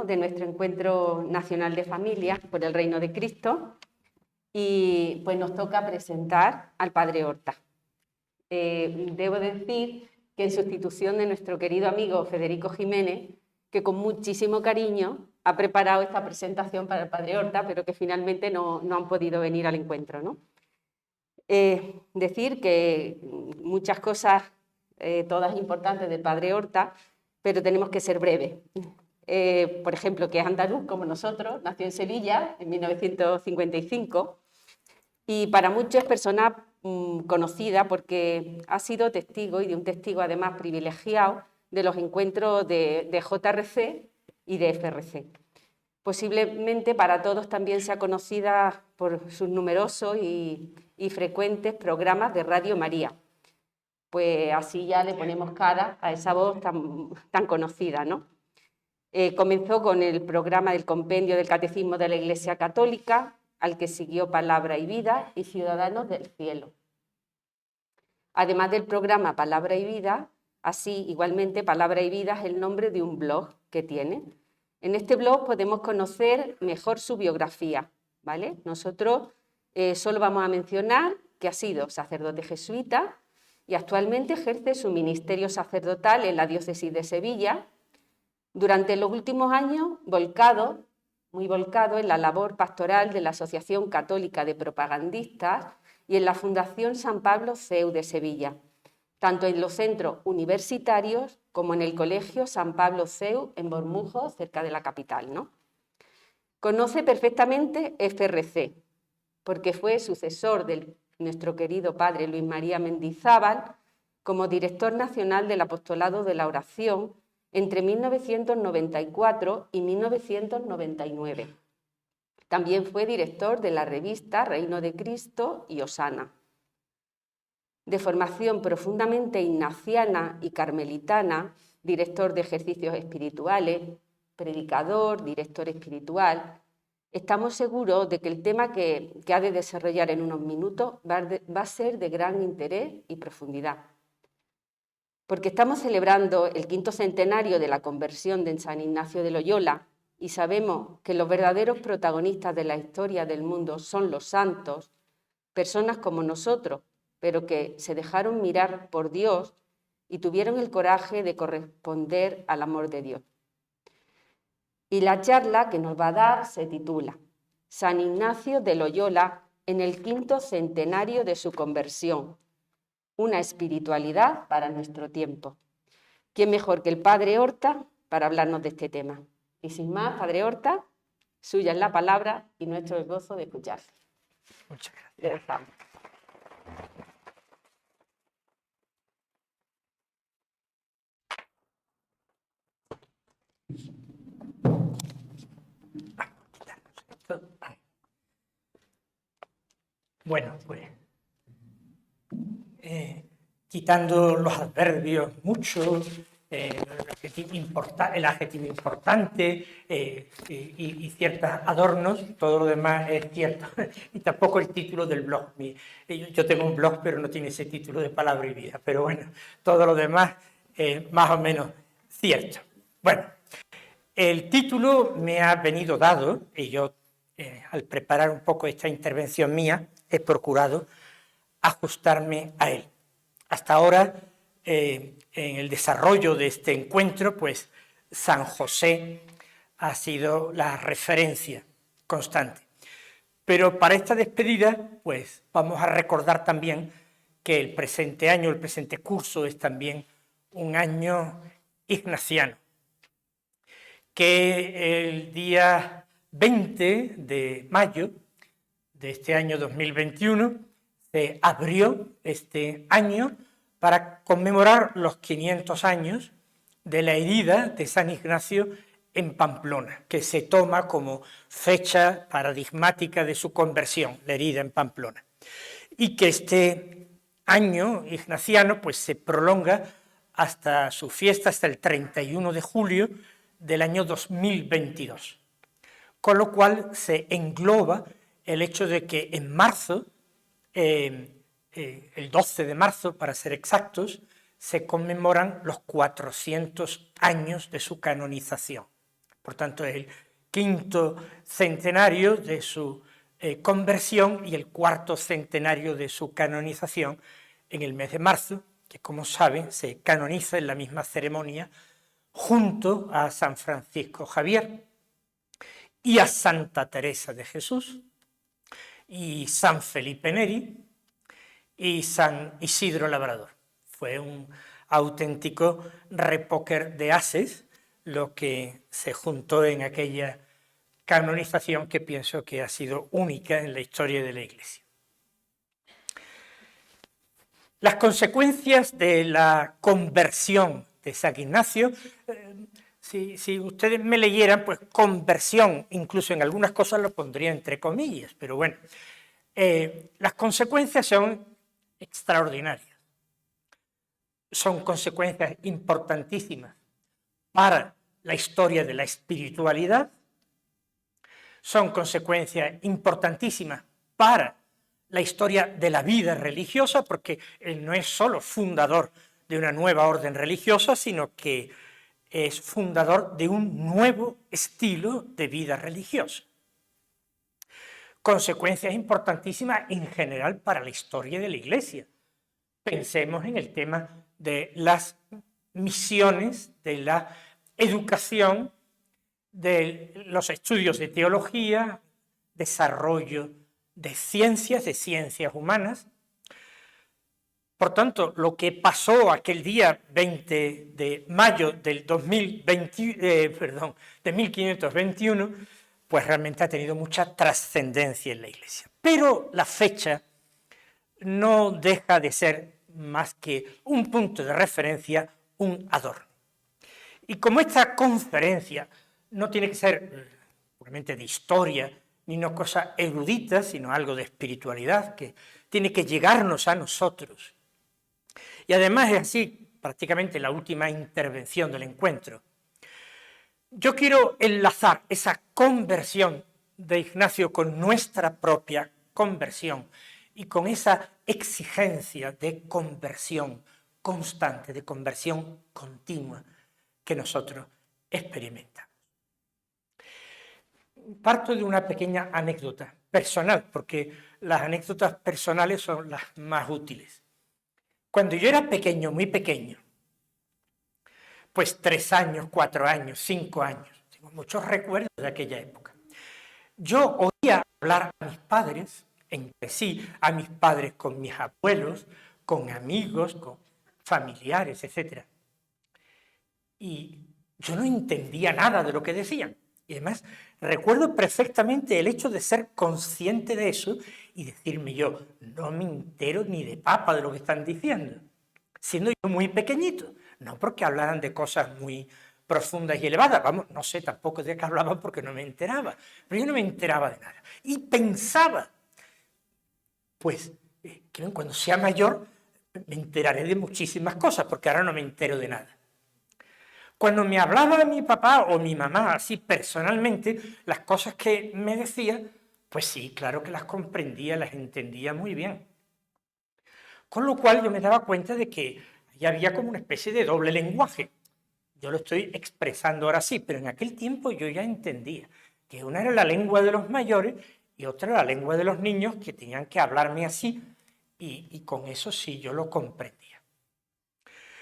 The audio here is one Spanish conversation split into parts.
de nuestro Encuentro Nacional de Familias por el Reino de Cristo y pues nos toca presentar al Padre Horta. Debo decir que en sustitución de nuestro querido amigo Federico Jiménez, que con muchísimo cariño ha preparado esta presentación para el Padre Horta, pero que finalmente no han podido venir al encuentro, ¿no? Decir que muchas cosas, todas importantes del Padre Horta, pero tenemos que ser breves. Por ejemplo, que es andaluz como nosotros, nació en Sevilla en 1955 y para muchos es persona conocida porque ha sido testigo, y de un testigo además privilegiado, de los encuentros de JRC y de FRC. Posiblemente para todos también sea conocida por sus numerosos y frecuentes programas de Radio María. Pues así ya le ponemos cara a esa voz tan conocida, ¿no? Comenzó con el programa del Compendio del Catecismo de la Iglesia Católica, al que siguió Palabra y Vida y Ciudadanos del Cielo. Además del programa Palabra y Vida, así igualmente Palabra y Vida es el nombre de un blog que tiene. En este blog podemos conocer mejor su biografía, ¿vale? Nosotros solo vamos a mencionar que ha sido sacerdote jesuita y actualmente ejerce su ministerio sacerdotal en la diócesis de Sevilla. Durante los últimos años, muy volcado en la labor pastoral de la Asociación Católica de Propagandistas y en la Fundación San Pablo CEU de Sevilla, tanto en los centros universitarios como en el Colegio San Pablo CEU en Bormujos, cerca de la capital, ¿no? Conoce perfectamente FRC, porque fue sucesor de nuestro querido padre Luis María Mendizábal como director nacional del Apostolado de la Oración entre 1994 y 1999. También fue director de la revista Reino de Cristo y Osana. De formación profundamente ignaciana y carmelitana, director de ejercicios espirituales, predicador, director espiritual, estamos seguros de que el tema que ha de desarrollar en unos minutos va a ser de gran interés y profundidad. Porque estamos celebrando el 5º centenario de la conversión de San Ignacio de Loyola y sabemos que los verdaderos protagonistas de la historia del mundo son los santos, personas como nosotros, pero que se dejaron mirar por Dios y tuvieron el coraje de corresponder al amor de Dios. Y la charla que nos va a dar se titula San Ignacio de Loyola en el 5º centenario de su conversión. Una espiritualidad para nuestro tiempo. ¿Quién mejor que el Padre Horta para hablarnos de este tema? Y sin más, Padre Horta, suya es la palabra y nuestro el gozo de escuchar. Muchas gracias. Bueno, pues quitando los adverbios muchos, el adjetivo importante y ciertos adornos, todo lo demás es cierto. Y tampoco el título del blog. Yo tengo un blog, pero no tiene ese título de Palabra y Vida. Pero bueno, todo lo demás más o menos cierto. Bueno, el título me ha venido dado, y yo al preparar un poco esta intervención mía, he procurado ajustarme a él. Hasta ahora, en el desarrollo de este encuentro, pues San José ha sido la referencia constante. Pero para esta despedida, pues vamos a recordar también que el presente año, el presente curso, es también un año ignaciano. Que el día 20 de mayo de este año 2021 se abrió este año para conmemorar los 500 años de la herida de San Ignacio en Pamplona, que se toma como fecha paradigmática de su conversión, la herida en Pamplona. Y que este año ignaciano pues, se prolonga hasta su fiesta, hasta el 31 de julio del año 2022. Con lo cual se engloba el hecho de que en marzo, el 12 de marzo para ser exactos, se conmemoran los 400 años de su canonización. Por tanto, es el quinto centenario de su conversión y el cuarto centenario de su canonización en el mes de marzo, que como saben se canoniza en la misma ceremonia junto a San Francisco Javier y a Santa Teresa de Jesús y San Felipe Neri y San Isidro Labrador. Fue un auténtico repóquer de ases lo que se juntó en aquella canonización que pienso que ha sido única en la historia de la Iglesia. Las consecuencias de la conversión de San Ignacio, si ustedes me leyeran, pues conversión, incluso en algunas cosas lo pondría entre comillas, pero bueno, las consecuencias son extraordinarias. Son consecuencias importantísimas para la historia de la espiritualidad, son consecuencias importantísimas para la historia de la vida religiosa, porque él no es solo fundador de una nueva orden religiosa, sino que es fundador de un nuevo estilo de vida religiosa. Consecuencias importantísimas en general para la historia de la Iglesia. Pensemos en el tema de las misiones, de la educación, de los estudios de teología, desarrollo de ciencias humanas. Por tanto, lo que pasó aquel día 20 de mayo del 1521, pues realmente ha tenido mucha trascendencia en la Iglesia. Pero la fecha no deja de ser más que un punto de referencia, un adorno. Y como esta conferencia no tiene que ser puramente de historia, ni una cosa erudita, sino algo de espiritualidad que tiene que llegarnos a nosotros. Y además es así prácticamente la última intervención del encuentro. Yo quiero enlazar esa conversión de Ignacio con nuestra propia conversión y con esa exigencia de conversión constante, de conversión continua que nosotros experimentamos. Parto de una pequeña anécdota personal, porque las anécdotas personales son las más útiles. Cuando yo era pequeño, muy pequeño, pues 3 años, 4 años, 5 años, tengo muchos recuerdos de aquella época. Yo oía hablar a mis padres, entre sí, a mis padres con mis abuelos, con amigos, con familiares, etc. Y yo no entendía nada de lo que decían. Y además recuerdo perfectamente el hecho de ser consciente de eso y decirme yo, no me entero ni de papa de lo que están diciendo, siendo yo muy pequeñito, no porque hablaran de cosas muy profundas y elevadas, vamos, no sé tampoco de qué hablaban porque no me enteraba, pero yo no me enteraba de nada. Y pensaba, pues, que cuando sea mayor me enteraré de muchísimas cosas, porque ahora no me entero de nada. Cuando me hablaba mi papá o mi mamá, así personalmente, las cosas que me decía, pues sí, claro que las comprendía, las entendía muy bien. Con lo cual yo me daba cuenta de que ya había como una especie de doble lenguaje. Yo lo estoy expresando ahora sí, pero en aquel tiempo yo ya entendía que una era la lengua de los mayores y otra era la lengua de los niños que tenían que hablarme así y con eso sí yo lo comprendía.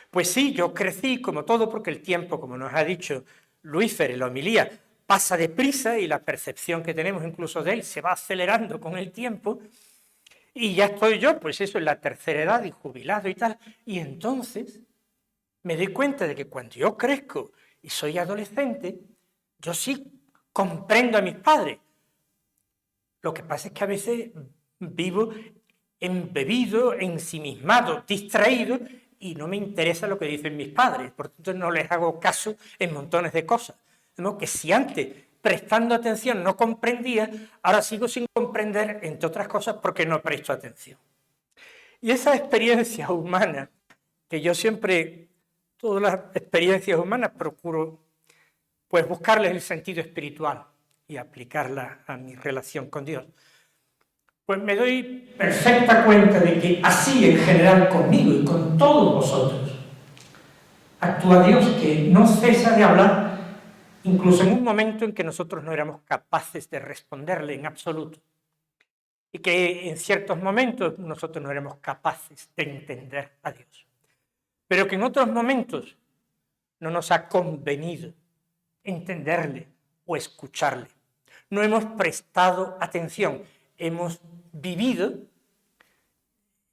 Pues sí, yo crecí como todo, porque el tiempo, como nos ha dicho Luífer en la homilía, pasa deprisa y la percepción que tenemos incluso de él se va acelerando con el tiempo. Y ya estoy yo, pues eso, en la tercera edad y jubilado y tal. Y entonces me doy cuenta de que cuando yo crezco y soy adolescente, yo sí comprendo a mis padres. Lo que pasa es que a veces vivo embebido, ensimismado, distraído, y no me interesa lo que dicen mis padres, por tanto no les hago caso en montones de cosas. ¿No? Que si antes, prestando atención, no comprendía, ahora sigo sin comprender, entre otras cosas, porque no presto atención. Y esa experiencia humana, que yo siempre, todas las experiencias humanas, procuro pues buscarles el sentido espiritual y aplicarla a mi relación con Dios, pues me doy perfecta cuenta de que así en general conmigo y con todos vosotros actúa Dios, que no cesa de hablar incluso en un momento en que nosotros no éramos capaces de responderle en absoluto, y que en ciertos momentos nosotros no éramos capaces de entender a Dios, pero que en otros momentos no nos ha convenido entenderle o escucharle. No hemos prestado atención, hemos vivido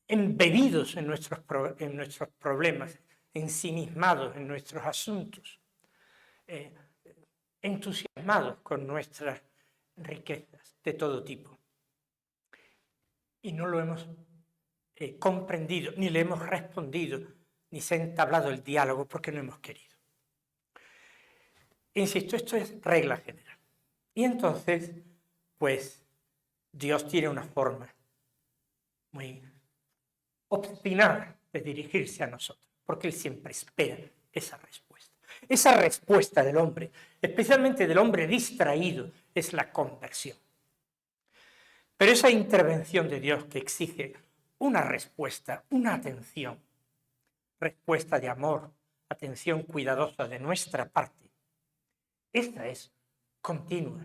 embebidos en nuestros problemas, ensimismados en nuestros asuntos, entusiasmados con nuestras riquezas de todo tipo. Y no lo hemos comprendido, ni le hemos respondido, ni se ha entablado el diálogo porque no hemos querido. Insisto, esto es regla general. Y entonces, pues, Dios tiene una forma muy obstinada de dirigirse a nosotros, porque Él siempre espera esa respuesta. Esa respuesta del hombre, especialmente del hombre distraído, es la conversión. Pero esa intervención de Dios que exige una respuesta, una atención, respuesta de amor, atención cuidadosa de nuestra parte, esta es continua,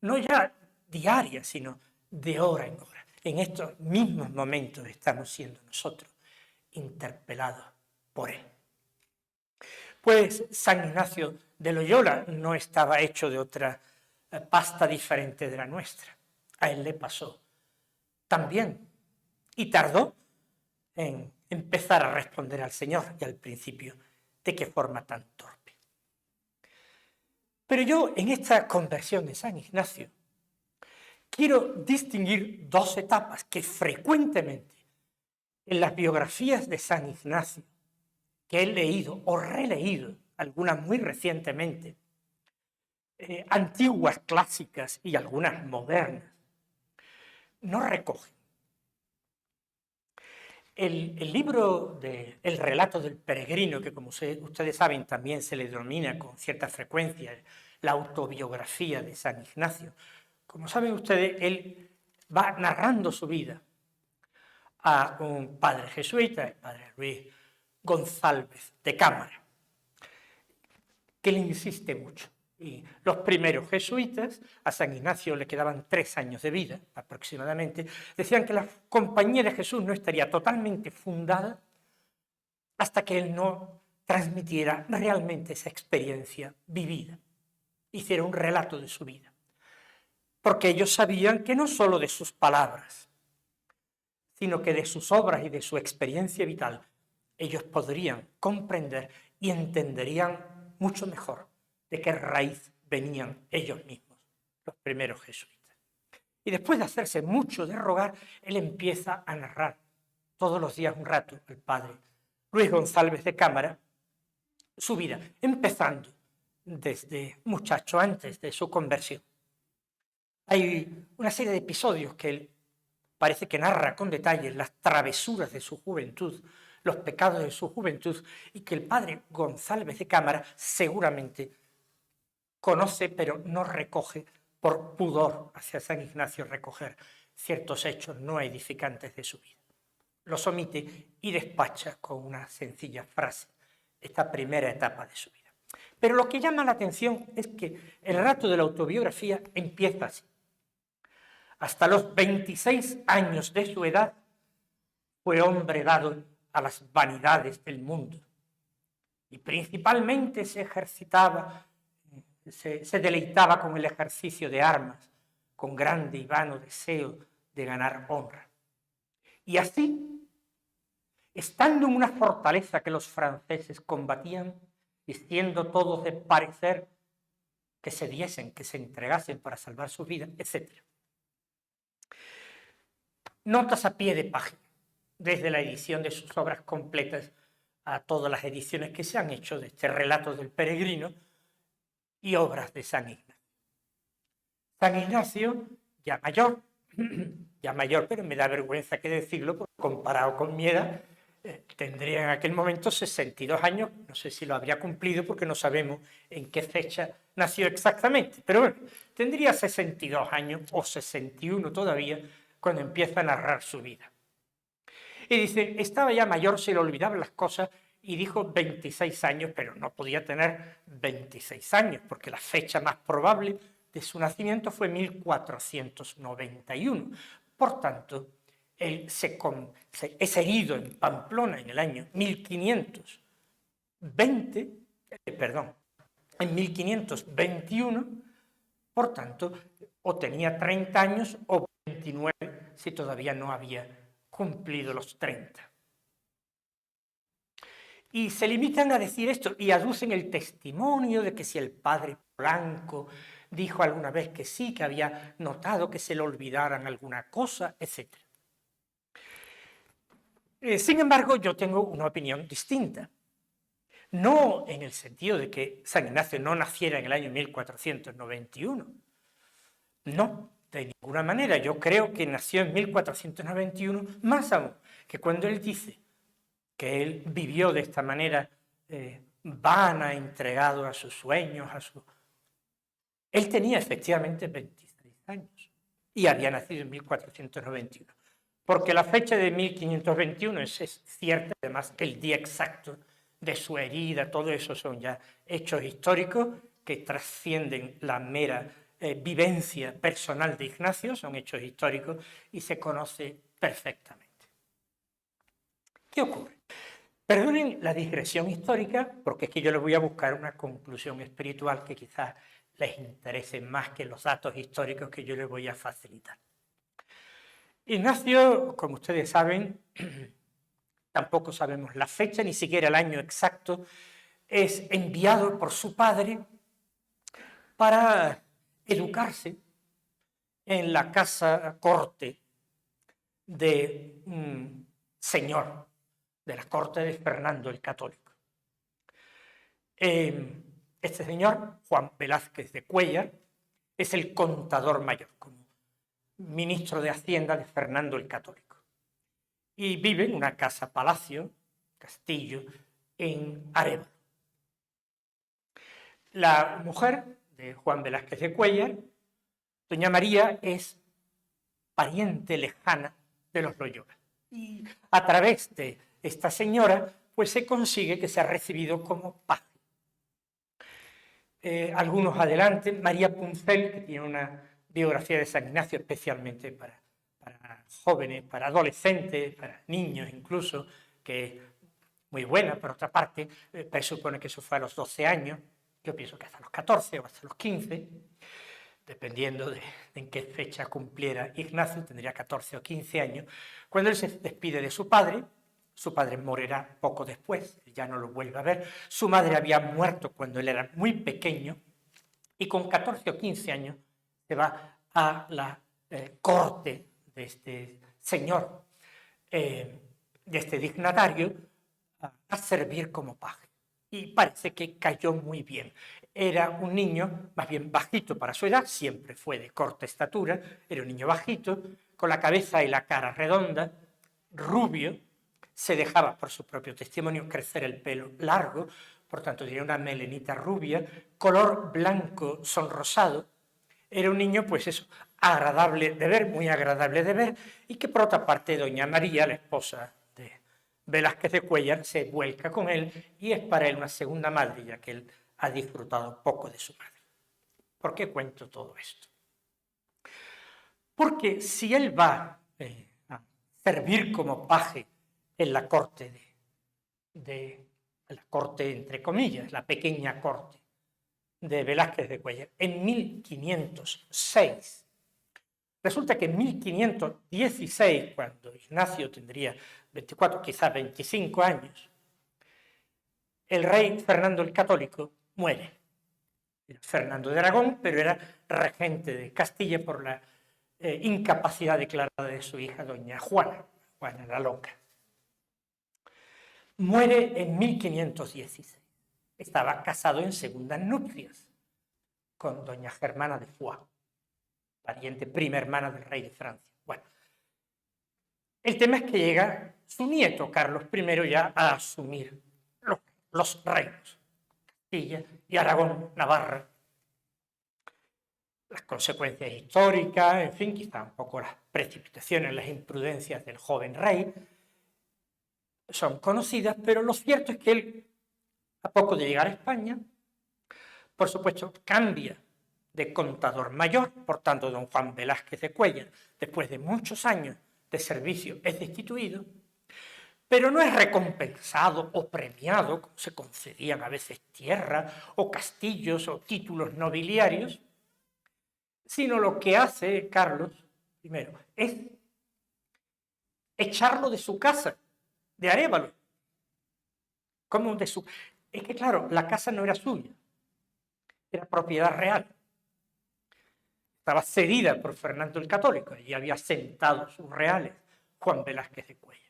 no ya diaria, sino de hora en hora. En estos mismos momentos estamos siendo nosotros interpelados por Él. Pues San Ignacio de Loyola no estaba hecho de otra pasta diferente de la nuestra. A él le pasó también y tardó en empezar a responder al Señor y al principio de qué forma tan torpe. Pero yo en esta conversión de San Ignacio quiero distinguir dos etapas que frecuentemente en las biografías de San Ignacio que he leído o releído, algunas muy recientemente, antiguas clásicas y algunas modernas, no recogen. El libro El relato del peregrino, que como ustedes saben también se le denomina con cierta frecuencia la autobiografía de San Ignacio, como saben ustedes, él va narrando su vida a un padre jesuita, el padre Luis González de Cámara, que le insiste mucho. Y los primeros jesuitas, a San Ignacio le quedaban 3 años de vida aproximadamente, decían que la compañía de Jesús no estaría totalmente fundada hasta que él no transmitiera realmente esa experiencia vivida, hiciera un relato de su vida. Porque ellos sabían que no solo de sus palabras, sino que de sus obras y de su experiencia vital, ellos podrían comprender y entenderían mucho mejor de qué raíz venían ellos mismos, los primeros jesuitas. Y después de hacerse mucho de rogar, él empieza a narrar todos los días un rato al padre Luis González de Cámara su vida, empezando desde muchacho, antes de su conversión. Hay una serie de episodios que él parece que narra con detalle las travesuras de su juventud, los pecados de su juventud, y que el padre González de Cámara seguramente conoce, pero no recoge por pudor hacia San Ignacio recoger ciertos hechos no edificantes de su vida. Los omite y despacha con una sencilla frase esta primera etapa de su vida. Pero lo que llama la atención es que el relato de la autobiografía empieza así. Hasta los 26 años de su edad fue hombre dado a las vanidades del mundo y principalmente se deleitaba con el ejercicio de armas, con grande y vano deseo de ganar honra. Y así, estando en una fortaleza que los franceses combatían y siendo todos de parecer que se diesen, que se entregasen para salvar sus vidas, etc. Notas a pie de página, desde la edición de sus obras completas a todas las ediciones que se han hecho de este relato del peregrino y obras de San Ignacio. San Ignacio, ya mayor, pero me da vergüenza que decirlo, porque comparado con mi edad, tendría en aquel momento 62 años, no sé si lo habría cumplido porque no sabemos en qué fecha nació exactamente, pero bueno, tendría 62 años o 61 todavía cuando empieza a narrar su vida. Y dice, estaba ya mayor, se le olvidaban las cosas y dijo 26 años, pero no podía tener 26 años, porque la fecha más probable de su nacimiento fue 1491. Por tanto, él es herido en Pamplona en el año 1521, por tanto, o tenía 30 años o 29 si todavía no había cumplido los 30. Y se limitan a decir esto y aducen el testimonio de que si el padre Polanco dijo alguna vez que sí, que había notado que se le olvidaran alguna cosa, etc. Sin embargo, yo tengo una opinión distinta. No en el sentido de que San Ignacio no naciera en el año 1491. No, de ninguna manera. Yo creo que nació en 1491, más aún que cuando él dice que él vivió de esta manera vana, entregado a sus sueños, Él tenía efectivamente 26 años y había nacido en 1491. Porque la fecha de 1521 es cierta, además que el día exacto de su herida, todo eso son ya hechos históricos que trascienden la mera vivencia personal de Ignacio, son hechos históricos y se conoce perfectamente. ¿Qué ocurre? Perdonen la digresión histórica, porque es que yo les voy a buscar una conclusión espiritual que quizás les interese más que los datos históricos que yo les voy a facilitar. Ignacio, como ustedes saben, tampoco sabemos la fecha, ni siquiera el año exacto, es enviado por su padre para educarse en la casa corte de un señor de la corte de Fernando el Católico. Este señor, Juan Velázquez de Cuéllar, es el contador mayor, como ministro de Hacienda de Fernando el Católico. Y vive en una casa-palacio, castillo, en Arévalo. La mujer de Juan Velázquez de Cuéllar, doña María, es pariente lejana de los Loyola. Y a través de esta señora, pues se consigue que sea recibido como paje. Algunos adelanten, María Puncel, que tiene una biografía de San Ignacio especialmente para jóvenes, para adolescentes, para niños incluso, que es muy buena. Por otra parte, presupone que eso fue a los 12 años, yo pienso que hasta los 14 o hasta los 15, dependiendo de en qué fecha cumpliera Ignacio, tendría 14 o 15 años, cuando él se despide de su padre morirá poco después, ya no lo vuelve a ver, su madre había muerto cuando él era muy pequeño, y con 14 o 15 años se va a la corte de este señor, de este dignatario, a servir como paje. Y parece que cayó muy bien. Era un niño más bien bajito para su edad, siempre fue de corta estatura, era un niño bajito, con la cabeza y la cara redonda, rubio, se dejaba, por su propio testimonio, crecer el pelo largo, por tanto tenía una melenita rubia, color blanco sonrosado. Era un niño, pues eso, agradable de ver, muy agradable de ver, y que por otra parte doña María, la esposa de Velázquez de Cuéllar, se vuelca con él y es para él una segunda madre, ya que él ha disfrutado poco de su madre. ¿Por qué cuento todo esto? Porque si él va a servir como paje en la corte la corte entre comillas, la pequeña corte de Velázquez de Cuéllar, en 1506. Resulta que en 1516, cuando Ignacio tendría 24, quizás 25 años, el rey Fernando el Católico muere. Era Fernando de Aragón, pero era regente de Castilla por la incapacidad declarada de su hija doña Juana la Loca. Muere en 1516. Estaba casado en segundas nupcias con doña Germana de Foix, pariente prima hermana del rey de Francia. Bueno, el tema es que llega su nieto, Carlos I, ya a asumir los reinos, Castilla y Aragón, Navarra. Las consecuencias históricas, en fin, quizá un poco las precipitaciones, las imprudencias del joven rey. son conocidas, pero lo cierto es que él, a poco de llegar a España, por supuesto, cambia de contador mayor, por tanto, don Juan Velázquez de Cuéllar, después de muchos años de servicio, es destituido, pero no es recompensado o premiado, como se concedían a veces tierras o castillos o títulos nobiliarios, sino lo que hace Carlos I es echarlo de su casa, de Arévalo. Como de su... Es que claro, la casa no era suya, era propiedad real. Estaba cedida por Fernando el Católico, y había sentado sus reales Juan Velázquez de Cuéllar.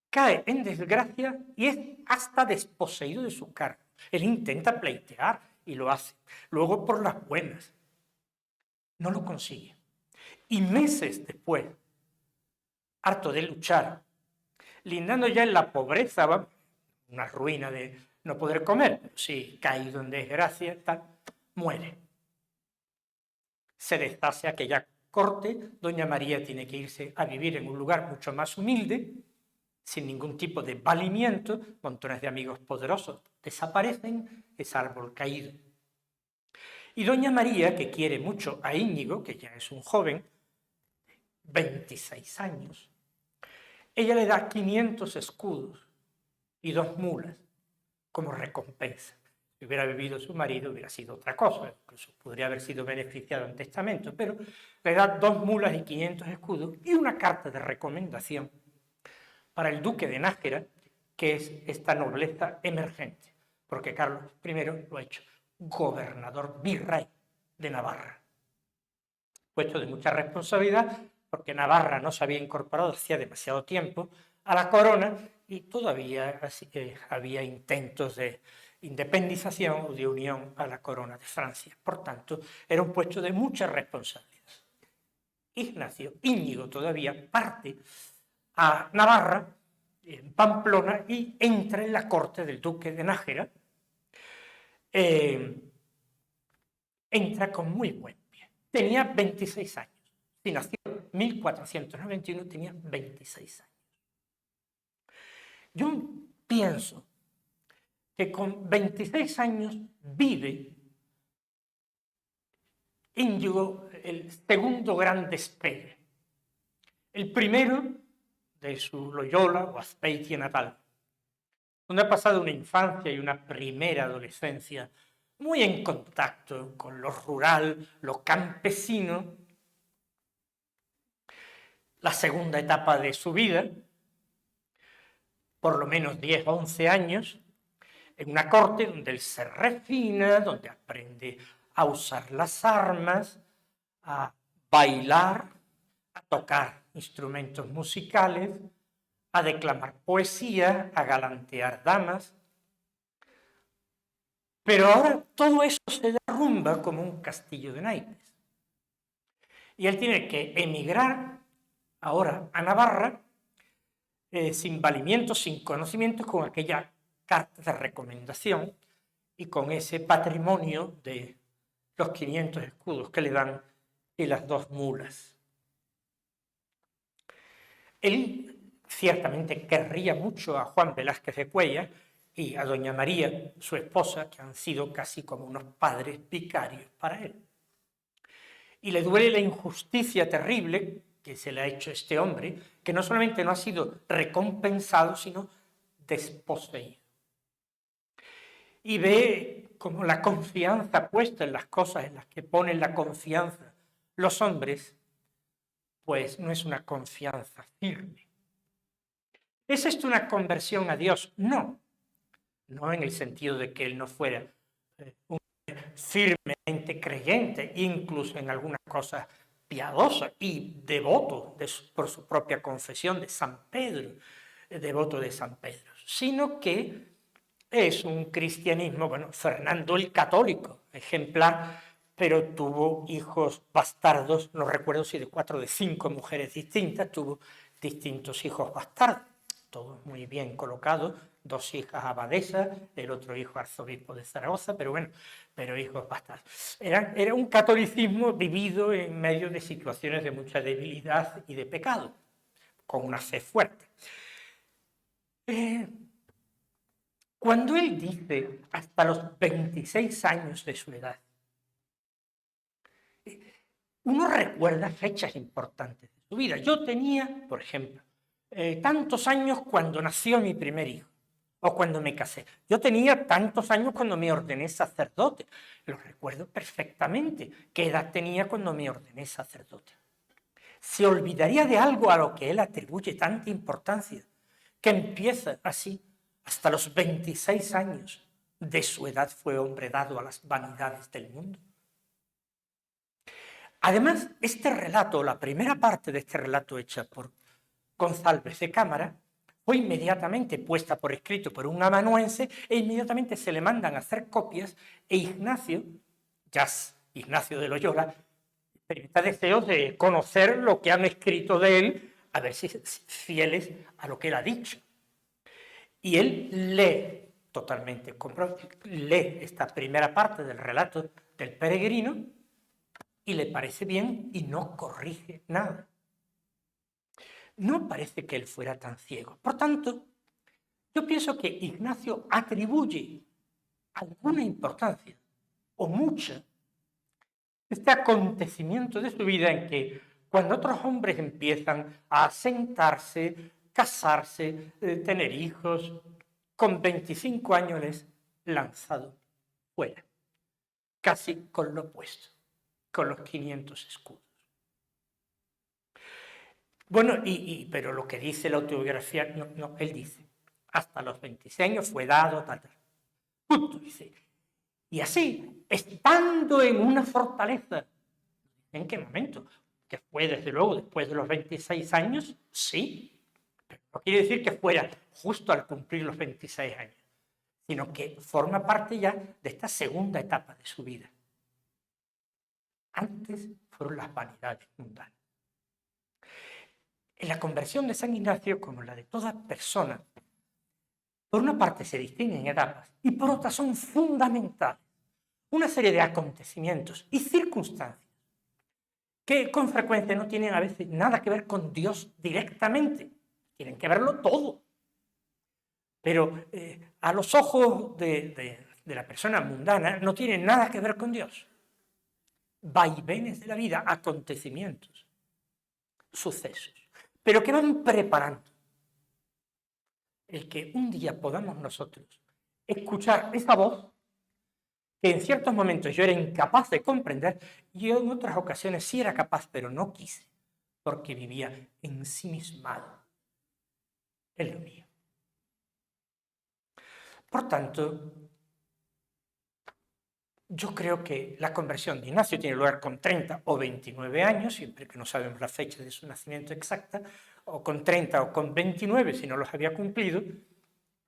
Cae en desgracia y es hasta desposeído de su cargo. Él intenta pleitear y lo hace. Luego por las buenas. No lo consigue. Y meses después, harto de luchar, lindando ya en la pobreza, una ruina de no poder comer, pero sí, caído en desgracia, tal, muere. Se deshace aquella corte, doña María tiene que irse a vivir en un lugar mucho más humilde, sin ningún tipo de valimiento, montones de amigos poderosos desaparecen, es árbol caído. Y doña María, que quiere mucho a Íñigo, que ya es un joven, 26 años, ella le da 500 escudos y 2 mulas como recompensa. Si hubiera vivido su marido hubiera sido otra cosa, incluso podría haber sido beneficiado en testamento, pero le da 2 mulas y 500 escudos y una carta de recomendación para el duque de Nájera, que es esta nobleza emergente, porque Carlos I lo ha hecho gobernador virrey de Navarra. Puesto de mucha responsabilidad, porque Navarra no se había incorporado hacía demasiado tiempo a la corona y todavía había intentos de independización o de unión a la corona de Francia. Por tanto, era un puesto de mucha responsabilidad. Íñigo todavía parte a Navarra, en Pamplona, y entra en la corte del duque de Nájera. Entra con muy buen pie. Tenía 26 años. Si nació en 1491, tenía 26 años. Yo pienso que con 26 años vive Íñigo el segundo gran despegue. El primero de su Loyola o Azpeitia natal, donde ha pasado una infancia y una primera adolescencia muy en contacto con lo rural, lo campesino. La segunda etapa de su vida, por lo menos 10 o 11 años, en una corte donde él se refina, donde aprende a usar las armas, a bailar, a tocar instrumentos musicales, a declamar poesía, a galantear damas. Pero ahora todo eso se derrumba como un castillo de naipes. Y él tiene que emigrar ahora a Navarra, sin valimientos, sin conocimientos, con aquella carta de recomendación y con ese patrimonio de los 500 escudos que le dan y las 2 mulas. Él ciertamente querría mucho a Juan Velázquez de Cuéllar y a doña María, su esposa, que han sido casi como unos padres vicarios para él. Y le duele la injusticia terrible que se le ha hecho a este hombre, que no solamente no ha sido recompensado, sino desposeído. Y ve como la confianza puesta en las cosas en las que ponen la confianza los hombres, pues no es una confianza firme. ¿Es esto una conversión a Dios? No. No en el sentido de que él no fuera un firmemente creyente, incluso en algunas cosas piadosas y devoto por su propia confesión de San Pedro, devoto de San Pedro, sino que es un cristianismo, bueno, Fernando el Católico, ejemplar, pero tuvo hijos bastardos, no recuerdo si de 4 o de 5 mujeres distintas, tuvo distintos hijos bastardos, todos muy bien colocados, 2 hijas abadesas, el otro hijo arzobispo de Zaragoza, pero bueno, pero hijos bastardos. Era un catolicismo vivido en medio de situaciones de mucha debilidad y de pecado. con una C fuerte. Cuando él dice hasta los 26 años de su edad, uno recuerda fechas importantes de su vida. Yo tenía, por ejemplo, tantos años cuando nació mi primer hijo, o cuando me casé. Yo tenía tantos años cuando me ordené sacerdote. Lo recuerdo perfectamente, qué edad tenía cuando me ordené sacerdote. Se olvidaría de algo a lo que él atribuye tanta importancia, que empieza así, hasta los 26 años de su edad fue hombre dado a las vanidades del mundo. Además, este relato, la primera parte de este relato hecha por González de Cámara, fue inmediatamente puesta por escrito por un amanuense e inmediatamente se le mandan a hacer copias e Ignacio de Loyola, experimenta deseos de conocer lo que han escrito de él, a ver si fieles a lo que él ha dicho. Y él lee totalmente, lee esta primera parte del relato del peregrino y le parece bien y no corrige nada. No parece que él fuera tan ciego. Por tanto, yo pienso que Ignacio atribuye alguna importancia, o mucha, este acontecimiento de su vida en que cuando otros hombres empiezan a asentarse, casarse, tener hijos, con 25 años les lanzado fuera, casi con lo opuesto, con los 500 escudos. Bueno, pero lo que dice la autobiografía, no, él dice, hasta los 26 años fue dado, tal. Punto, dice. Y así, estando en una fortaleza, ¿en qué momento? Que fue, desde luego, después de los 26 años, sí, pero no quiere decir que fuera justo al cumplir los 26 años, sino que forma parte ya de esta segunda etapa de su vida. Antes fueron las vanidades mundanas. En la conversión de San Ignacio, como la de toda persona, por una parte se distinguen etapas y por otra son fundamentales una serie de acontecimientos y circunstancias que con frecuencia no tienen a veces nada que ver con Dios directamente, tienen que verlo todo. Pero a los ojos de la persona mundana no tienen nada que ver con Dios. Vaivenes de la vida, acontecimientos, sucesos, pero que van preparando el que un día podamos nosotros escuchar esa voz que en ciertos momentos yo era incapaz de comprender y en otras ocasiones sí era capaz, pero no quise, porque vivía ensimismado en lo mío. Por tanto, yo creo que la conversión de Ignacio tiene lugar con 30 o 29 años, siempre que no sabemos la fecha de su nacimiento exacta, o con 30 o con 29 si no los había cumplido,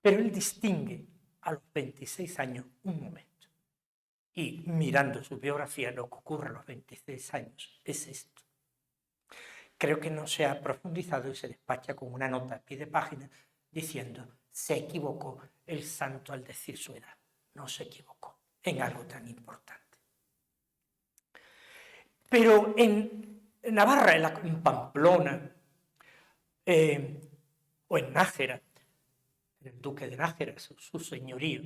pero él distingue a los 26 años un momento. Y mirando su biografía, lo que ocurre a los 26 años es esto. Creo que no se ha profundizado y se despacha con una nota a pie de página diciendo, se equivocó el santo al decir su edad. No se equivocó en algo tan importante. Pero en Navarra, en Pamplona, o en Nájera, el duque de Nájera, su señorío,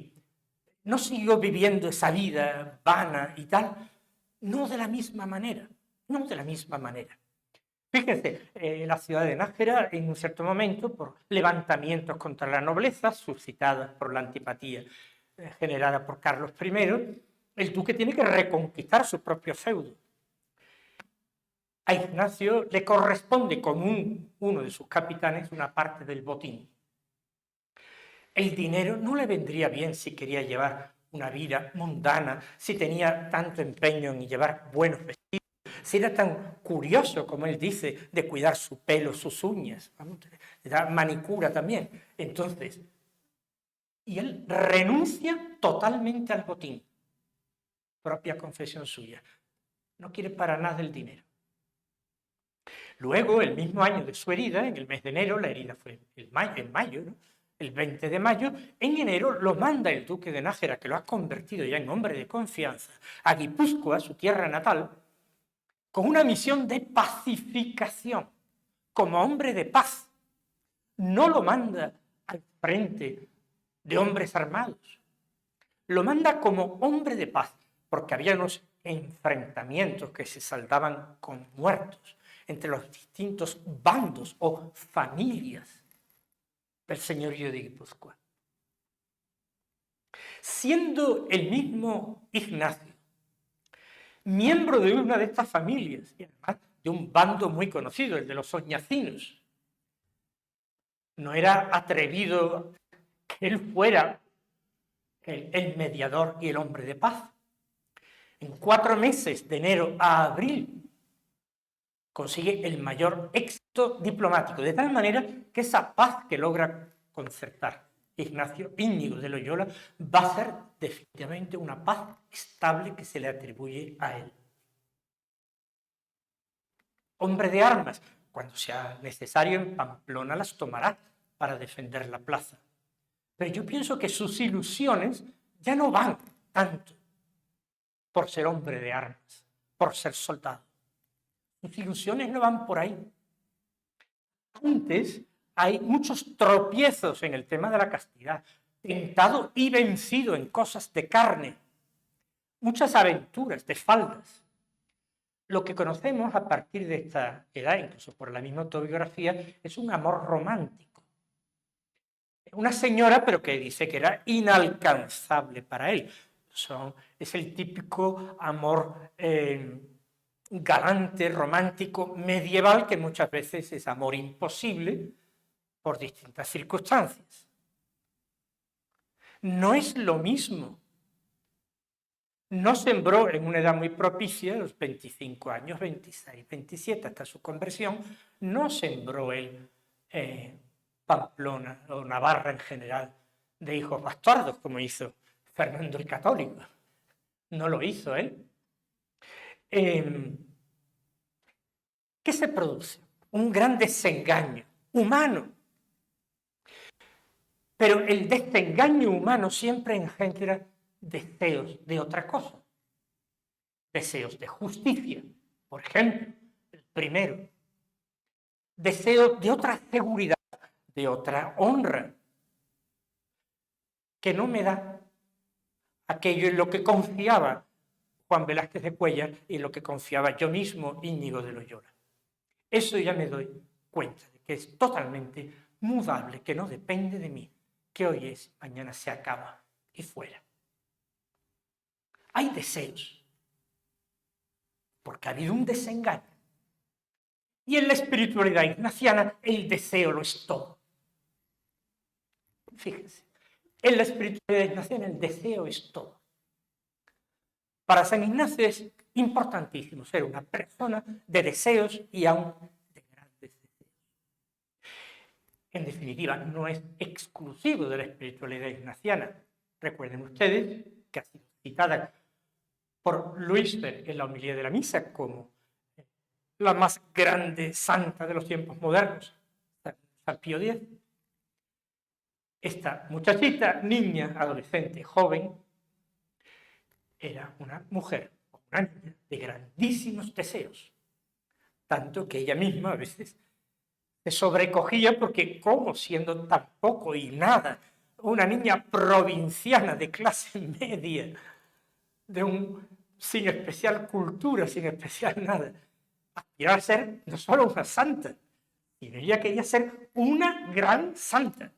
no siguió viviendo esa vida vana y tal, no de la misma manera. Fíjense, la ciudad de Nájera, en un cierto momento, por levantamientos contra la nobleza, suscitadas por la antipatía generada por Carlos I, el duque tiene que reconquistar su propio feudo. A Ignacio le corresponde con uno de sus capitanes una parte del botín. El dinero no le vendría bien si quería llevar una vida mundana, si tenía tanto empeño en llevar buenos vestidos, si era tan curioso, como él dice, de cuidar su pelo, sus uñas, de dar manicura también. Entonces, y él renuncia totalmente al botín, propia confesión suya. No quiere para nada el dinero. Luego, el mismo año de su herida, en el mes de enero, la herida fue en mayo, ¿no? El 20 de mayo, en enero lo manda el duque de Nájera, que lo ha convertido ya en hombre de confianza, a Guipúzcoa, su tierra natal, con una misión de pacificación, como hombre de paz. No lo manda al frente de hombres armados. Lo manda como hombre de paz, porque había unos enfrentamientos que se saldaban con muertos entre los distintos bandos o familias del señorío de Guipúzcoa. Siendo el mismo Ignacio miembro de una de estas familias, y además de un bando muy conocido, el de los oñacinos, no era atrevido que él fuera el mediador y el hombre de paz. En 4 meses, de enero a abril, consigue el mayor éxito diplomático, de tal manera que esa paz que logra concertar Ignacio Íñigo de Loyola va a ser definitivamente una paz estable que se le atribuye a él. Hombre de armas, cuando sea necesario en Pamplona las tomará para defender la plaza. Pero yo pienso que sus ilusiones ya no van tanto por ser hombre de armas, por ser soldado. Sus ilusiones no van por ahí. Antes hay muchos tropiezos en el tema de la castidad, tentado y vencido en cosas de carne, muchas aventuras de faldas. Lo que conocemos a partir de esta edad, incluso por la misma autobiografía, es un amor romántico. Una señora, pero que dice que era inalcanzable para él. Es el típico amor galante, romántico, medieval, que muchas veces es amor imposible por distintas circunstancias. No es lo mismo. No sembró en una edad muy propicia, los 25 años, 26, 27, hasta su conversión, no sembró él Pamplona o Navarra en general de hijos bastardos, como hizo Fernando el Católico. No lo hizo él. ¿Qué se produce? Un gran desengaño humano. Pero el desengaño humano siempre engendra deseos de otra cosa. Deseos de justicia, por ejemplo, el primero. Deseos de otra seguridad, de otra honra, que no me da aquello en lo que confiaba Juan Velázquez de Cuéllar y en lo que confiaba yo mismo, Íñigo de Loyola. Eso ya me doy cuenta de que es totalmente mudable, que no depende de mí, que hoy es, mañana se acaba y fuera. Hay deseos, porque ha habido un desengaño. Y en la espiritualidad ignaciana el deseo lo es todo. Fíjense, en la espiritualidad ignaciana el deseo es todo. Para San Ignacio es importantísimo ser una persona de deseos y aún de grandes deseos. En definitiva, no es exclusivo de la espiritualidad ignaciana. Recuerden ustedes que ha sido citada por Luisfer en la homilía de la misa como la más grande santa de los tiempos modernos, San Pío X. Esta muchachita, niña, adolescente, joven, era una mujer, una niña de grandísimos deseos, tanto que ella misma a veces se sobrecogía porque cómo siendo tan poco y nada, una niña provinciana de clase media, sin especial cultura, sin especial nada, aspirar a ser no solo una santa, sino ella quería ser una gran santa.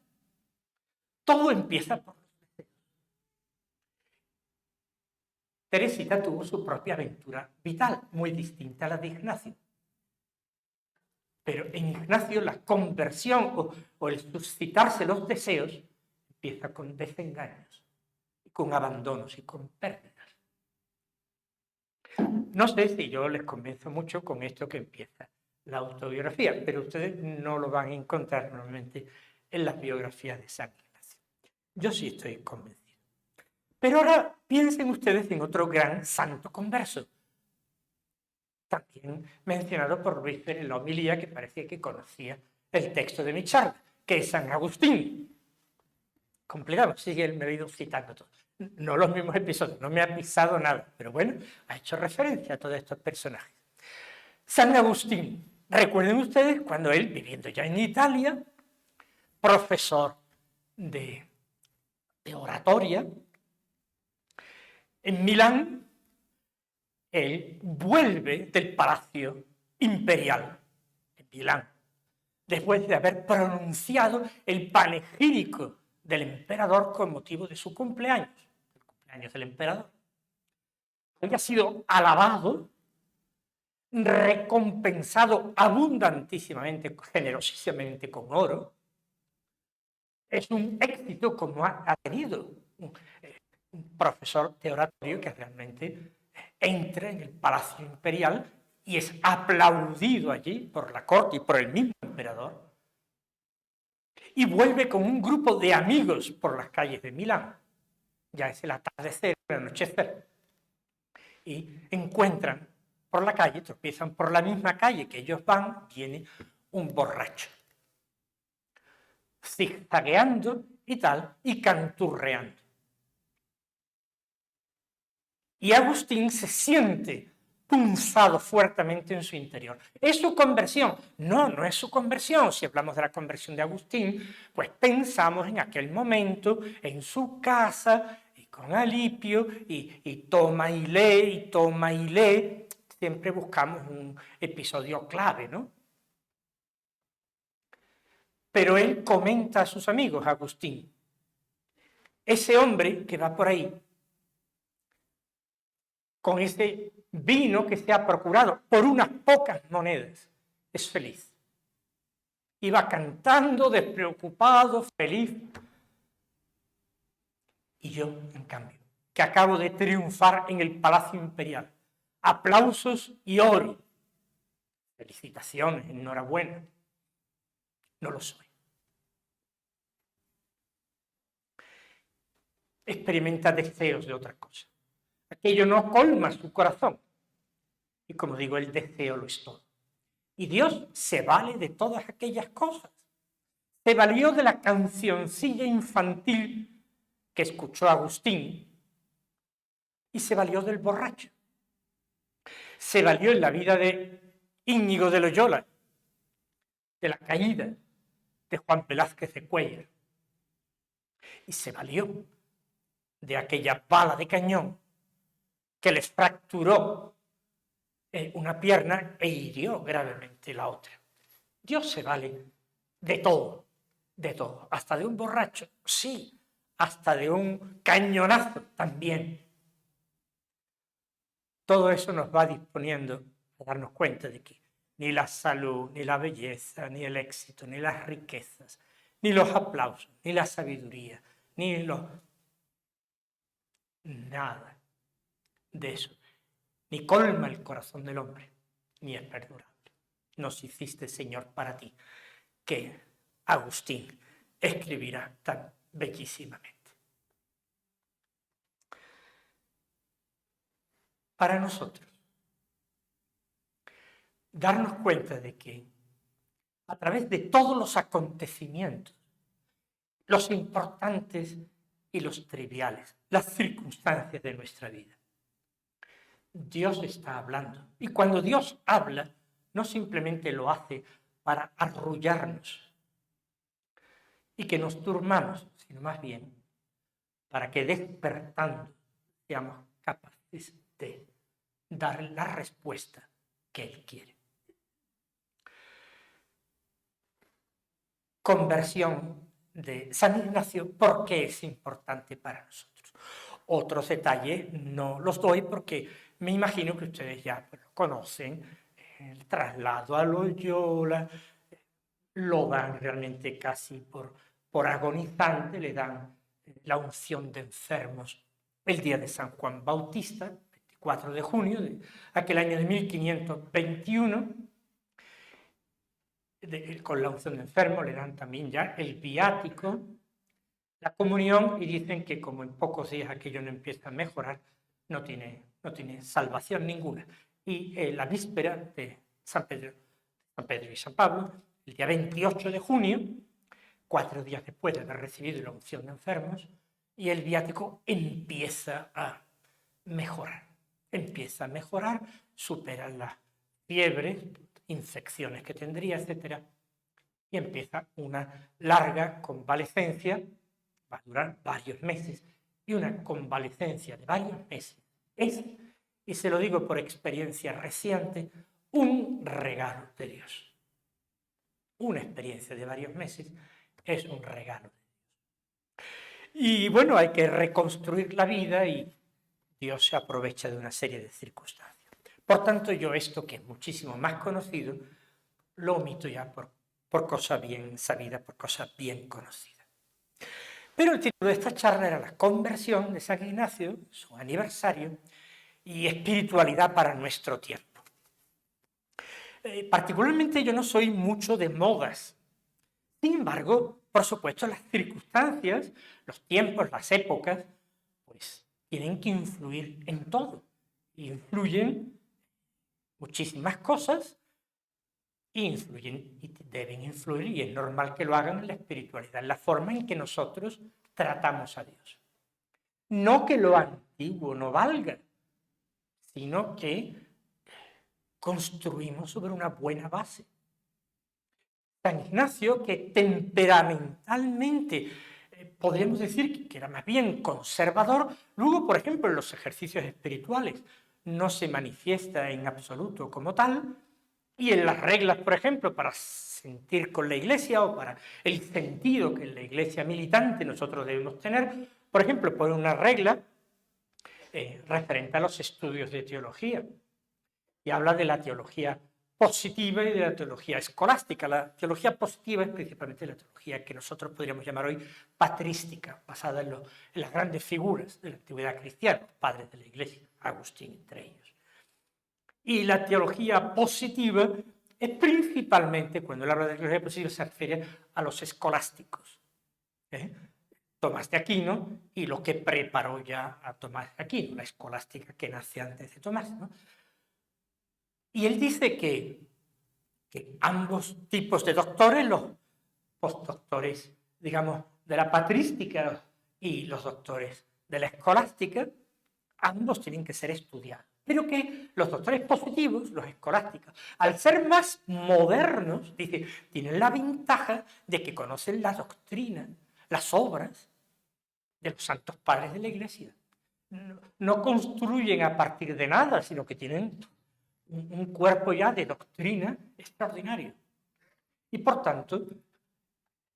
Todo empieza por los deseos. Teresita tuvo su propia aventura vital, muy distinta a la de Ignacio. Pero en Ignacio la conversión o el suscitarse los deseos empieza con desengaños, con abandonos y con pérdidas. No sé si yo les convenzo mucho con esto que empieza la autobiografía, pero ustedes no lo van a encontrar normalmente en las biografías de San Ignacio. Yo sí estoy convencido. Pero ahora piensen ustedes en otro gran santo converso, también mencionado por Luisfer en la homilía, que parecía que conocía el texto de mi charla, que es San Agustín. Complicado, sigue me ha ido citando todo. No los mismos episodios, no me ha pisado nada, pero bueno, ha hecho referencia a todos estos personajes. San Agustín, Recuerden ustedes cuando él, viviendo ya en Italia, profesor de oratoria, en Milán, él vuelve del Palacio Imperial en Milán, después de haber pronunciado el panegírico del emperador con motivo de su cumpleaños, el cumpleaños del emperador. Él ha sido alabado, recompensado abundantísimamente, generosísimamente con oro. Es un éxito como ha tenido un profesor de oratorio que realmente entra en el Palacio Imperial y es aplaudido allí por la corte y por el mismo emperador, y vuelve con un grupo de amigos por las calles de Milán. Ya es el atardecer, el anochecer, y encuentran por la calle, tropiezan por la misma calle que ellos van, viene un borracho, zigzagueando y tal, y canturreando. Y Agustín se siente punzado fuertemente en su interior. ¿Es su conversión? No, no es su conversión. Si hablamos de la conversión de Agustín, pues pensamos en aquel momento, en su casa, y con Alipio, y toma y lee, y toma y lee. Siempre buscamos un episodio clave, ¿no? Pero él comenta a sus amigos, Agustín, ese hombre que va por ahí, con ese vino que se ha procurado por unas pocas monedas, es feliz. Iba cantando, despreocupado, feliz. Y yo, en cambio, que acabo de triunfar en el Palacio Imperial, aplausos y oro, felicitaciones, enhorabuena, no lo soy. Experimenta deseos de otra cosa. Aquello no colma su corazón. Y como digo, el deseo lo es todo. Y Dios se vale de todas aquellas cosas. Se valió de la cancioncilla infantil que escuchó Agustín y se valió del borracho. Se valió en la vida de Íñigo de Loyola, de la caída de Juan Velázquez de Cuéllar. Y se valió de aquella bala de cañón que les fracturó una pierna e hirió gravemente la otra. Dios se vale de todo, hasta de un borracho, sí, hasta de un cañonazo también. Todo eso nos va disponiendo a darnos cuenta de que ni la salud, ni la belleza, ni el éxito, ni las riquezas, ni los aplausos, ni la sabiduría, ni los... nada de eso, ni colma el corazón del hombre, ni es perdurable. Nos hiciste, Señor, para ti, que Agustín escribirá tan bellísimamente. Para nosotros, darnos cuenta de que a través de todos los acontecimientos, los importantes y los triviales, las circunstancias de nuestra vida, Dios está hablando. Y cuando Dios habla, no simplemente lo hace para arrullarnos y que nos durmamos, sino más bien para que despertando seamos capaces de dar la respuesta que Él quiere. Conversión de San Ignacio, ¿por qué es importante para nosotros? Otros detalles no los doy porque me imagino que ustedes ya lo conocen. El traslado a Loyola, lo dan realmente casi por agonizante, le dan la unción de enfermos el día de San Juan Bautista, 24 de junio de aquel año de 1521, con la unción de enfermos le dan también ya el viático, la comunión, y dicen que como en pocos días aquello no empieza a mejorar, no tiene salvación ninguna. Y la víspera de San Pedro y San Pablo, el día 28 de junio, 4 días después de haber recibido la unción de enfermos, y el viático empieza a mejorar. Empieza a mejorar, superan las fiebres infecciones que tendría, etc. Y empieza una larga convalecencia, va a durar varios meses, y una convalecencia de varios meses es, y se lo digo por experiencia reciente, un regalo de Dios. Una experiencia de varios meses es un regalo. Y bueno, hay que reconstruir la vida y Dios se aprovecha de una serie de circunstancias. Por tanto, yo esto, que es muchísimo más conocido, lo omito ya por cosa bien sabida, por cosa bien conocida. Pero el título de esta charla era La conversión de San Ignacio, su aniversario, y espiritualidad para nuestro tiempo. Particularmente yo no soy mucho de modas. Sin embargo, por supuesto, las circunstancias, los tiempos, las épocas, pues tienen que influir en todo. Influyen muchísimas cosas y influyen y deben influir, y es normal que lo hagan en la espiritualidad, en la forma en que nosotros tratamos a Dios. No que lo antiguo no valga, sino que construimos sobre una buena base. San Ignacio, que temperamentalmente podríamos decir que era más bien conservador, luego, por ejemplo, en los ejercicios espirituales no se manifiesta en absoluto como tal, y en las reglas, por ejemplo, para sentir con la Iglesia o para el sentido que en la Iglesia militante nosotros debemos tener, por ejemplo, pone una regla referente a los estudios de teología, y habla de la teología positiva y de la teología escolástica. La teología positiva es principalmente la teología que nosotros podríamos llamar hoy patrística, basada en las grandes figuras de la antigüedad cristiana, los padres de la Iglesia, Agustín entre ellos. Y la teología positiva es principalmente, cuando él habla de teología positiva, se refiere a los escolásticos. Tomás de Aquino y lo que preparó ya a Tomás de Aquino, la escolástica que nace antes de Tomás, ¿no? Y él dice que ambos tipos de doctores, los postdoctores, digamos, de la patrística y los doctores de la escolástica, ambos tienen que ser estudiados. Pero que los doctores positivos, los escolásticos, al ser más modernos, dice, tienen la ventaja de que conocen la doctrina, las obras de los santos padres de la Iglesia. No construyen a partir de nada, sino que tienen un cuerpo ya de doctrina extraordinario. Y por tanto,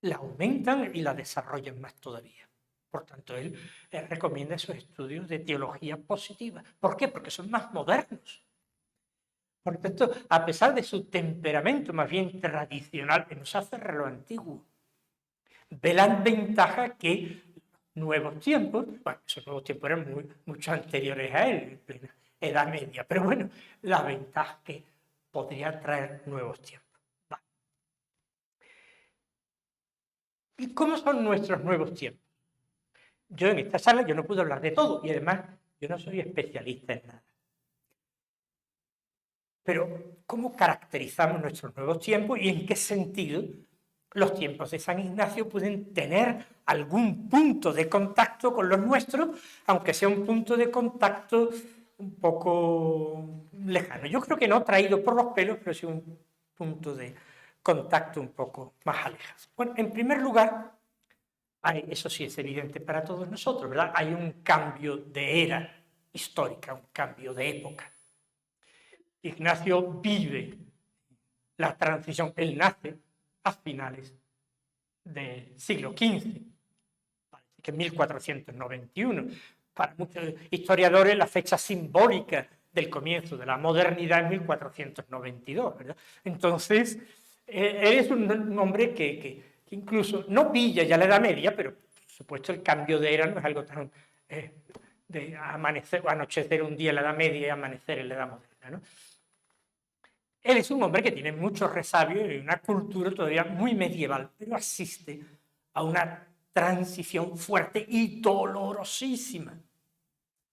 la aumentan y la desarrollan más todavía. Por tanto, él recomienda esos estudios de teología positiva. ¿Por qué? Porque son más modernos. Por tanto, a pesar de su temperamento más bien tradicional, que nos hace a lo antiguo, ve la ventaja que nuevos tiempos, bueno, esos nuevos tiempos eran mucho anteriores a él, en plena Edad Media, pero bueno, la ventaja que podría traer nuevos tiempos. Va. ¿Y cómo son nuestros nuevos tiempos? Yo en esta sala yo no puedo hablar de todo y además yo no soy especialista en nada. Pero ¿cómo caracterizamos nuestros nuevos tiempos y en qué sentido los tiempos de San Ignacio pueden tener algún punto de contacto con los nuestros, aunque sea un punto de contacto un poco lejano? Yo creo que no traído por los pelos, pero sí un punto de contacto un poco más alejado. Bueno, en primer lugar, eso sí es evidente para todos nosotros, ¿verdad? Hay un cambio de era histórica, un cambio de época. Ignacio vive la transición, él nace a finales del siglo XV, parece que en 1491. Para muchos historiadores la fecha simbólica del comienzo de la modernidad es 1492, ¿verdad? Entonces, él es un hombre que incluso no pilla ya la Edad Media, pero por supuesto el cambio de era no es algo tan de anochecer un día en la Edad Media y amanecer en la Edad Moderna, ¿no? Él es un hombre que tiene muchos resabios y una cultura todavía muy medieval, pero asiste a una transición fuerte y dolorosísima.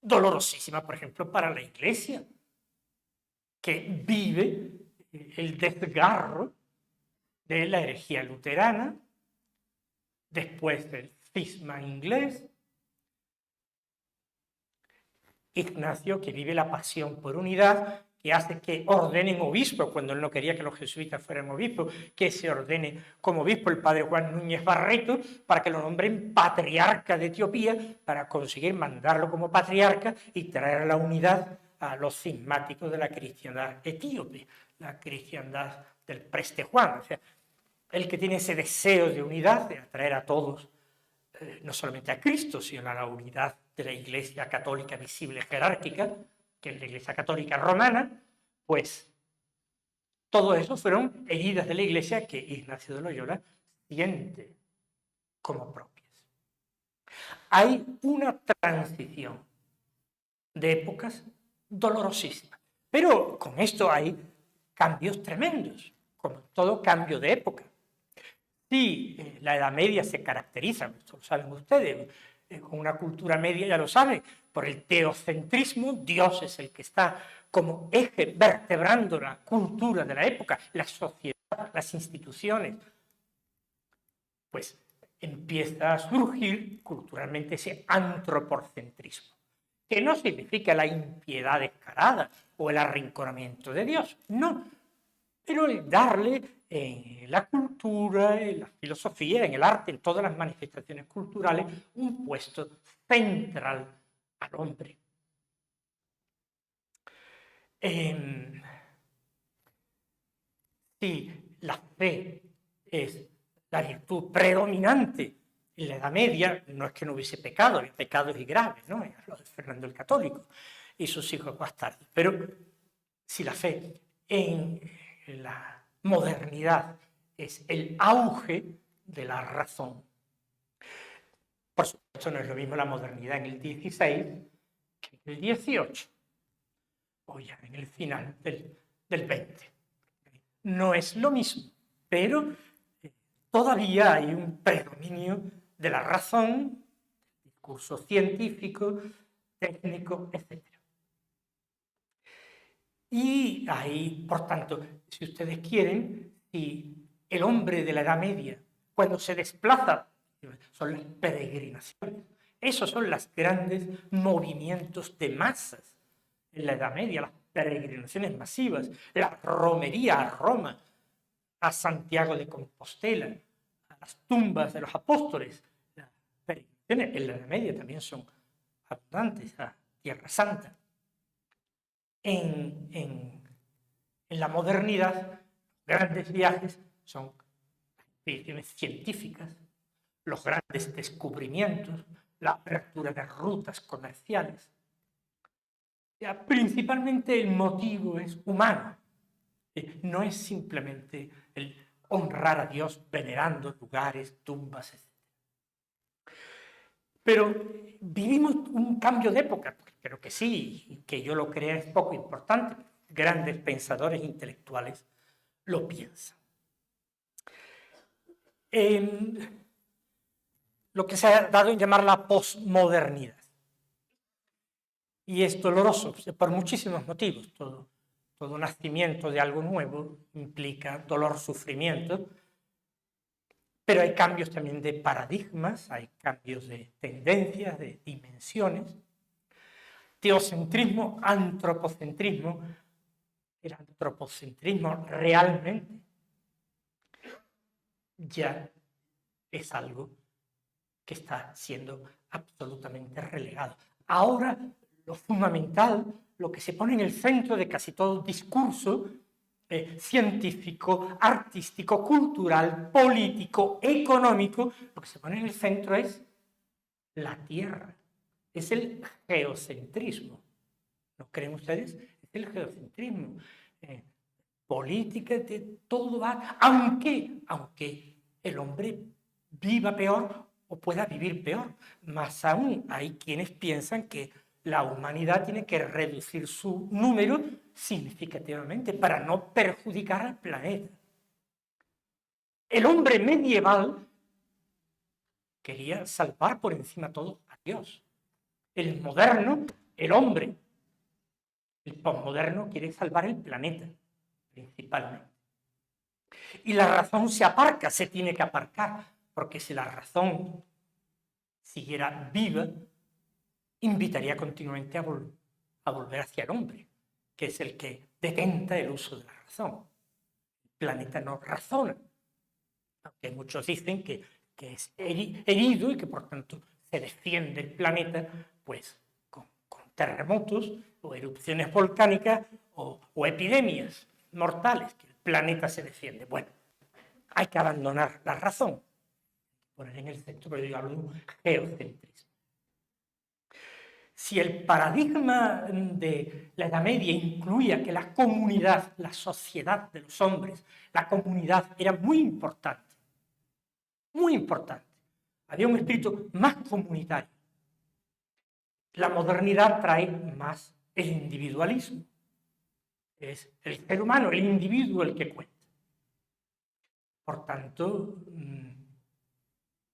Dolorosísima, por ejemplo, para la Iglesia, que vive el desgarro de la herejía luterana, después del cisma inglés. Ignacio, que vive la pasión por unidad, que hace que ordenen obispo, cuando él no quería que los jesuitas fueran obispos, que se ordene como obispo el padre Juan Núñez Barreto, para que lo nombren patriarca de Etiopía, para conseguir mandarlo como patriarca y traer la unidad a los cismáticos de la cristiandad etíope, la cristiandad del preste Juan. O sea, el que tiene ese deseo de unidad, de atraer a todos, no solamente a Cristo, sino a la unidad de la Iglesia católica visible jerárquica, que es la Iglesia católica romana, pues todo eso fueron heridas de la Iglesia que Ignacio de Loyola siente como propias. Hay una transición de épocas dolorosísima. Pero con esto hay cambios tremendos, como todo cambio de época. Si la Edad Media se caracteriza, esto lo saben ustedes, con una cultura media, ya lo saben, por el teocentrismo, Dios es el que está como eje vertebrando la cultura de la época, la sociedad, las instituciones, pues empieza a surgir culturalmente ese antropocentrismo, que no significa la impiedad descarada o el arrinconamiento de Dios, no, pero el darle en la cultura, en la filosofía, en el arte, en todas las manifestaciones culturales, un puesto central al hombre. Si la fe es la virtud predominante en la Edad Media, no es que no hubiese pecado, había pecados y graves, ¿no? Era lo de Fernando el Católico y sus hijos más tarde. Pero si la fe en la modernidad es el auge de la razón, por supuesto no es lo mismo la modernidad en el 16 que en el 18, o ya en el final del 20. No es lo mismo, pero todavía hay un predominio de la razón, discurso científico, técnico, etc. Y ahí, por tanto, si ustedes quieren, si el hombre de la Edad Media, cuando se desplaza, son las peregrinaciones, esos son los grandes movimientos de masas en la Edad Media, las peregrinaciones masivas, la romería a Roma, a Santiago de Compostela, a las tumbas de los apóstoles. Las peregrinaciones en la Edad Media también son abundantes, a Tierra Santa. En la modernidad, grandes viajes son expediciones científicas, los grandes descubrimientos, la apertura de rutas comerciales. Ya, principalmente el motivo es humano, no es simplemente el honrar a Dios venerando lugares, tumbas, etc. Pero vivimos un cambio de época, creo que sí, que yo lo crea es poco importante, grandes pensadores intelectuales lo piensan. Lo que se ha dado en llamar la posmodernidad. Y es doloroso por muchísimos motivos. Todo nacimiento de algo nuevo implica dolor, sufrimiento, pero hay cambios también de paradigmas, hay cambios de tendencias, de dimensiones. Teocentrismo, antropocentrismo. El antropocentrismo realmente ya es algo que está siendo absolutamente relegado. Ahora, lo fundamental, lo que se pone en el centro de casi todo discurso científico, artístico, cultural, político, económico, lo que se pone en el centro es la tierra. Es el geocentrismo. ¿No creen ustedes? Es el geocentrismo. Política, de todo va, aunque el hombre viva peor o pueda vivir peor. Más aún, hay quienes piensan que la humanidad tiene que reducir su número significativamente para no perjudicar al planeta. El hombre medieval quería salvar por encima de todo a Dios. El moderno, el hombre, el posmoderno quiere salvar el planeta, principalmente. Y la razón se aparca, se tiene que aparcar, porque si la razón siguiera viva, invitaría continuamente a volver hacia el hombre. que es el que detenta el uso de la razón. El planeta no razona, aunque muchos dicen que es herido y que por tanto se defiende el planeta pues con terremotos o erupciones volcánicas o epidemias mortales, que el planeta se defiende. Bueno, hay que abandonar la razón, poner en el centro, pero yo hablo de un geocentrismo. Si el paradigma de la Edad Media incluía que la comunidad, la sociedad de los hombres, la comunidad era muy importante, había un espíritu más comunitario. La modernidad trae más el individualismo. Es el ser humano, el individuo el que cuenta. Por tanto,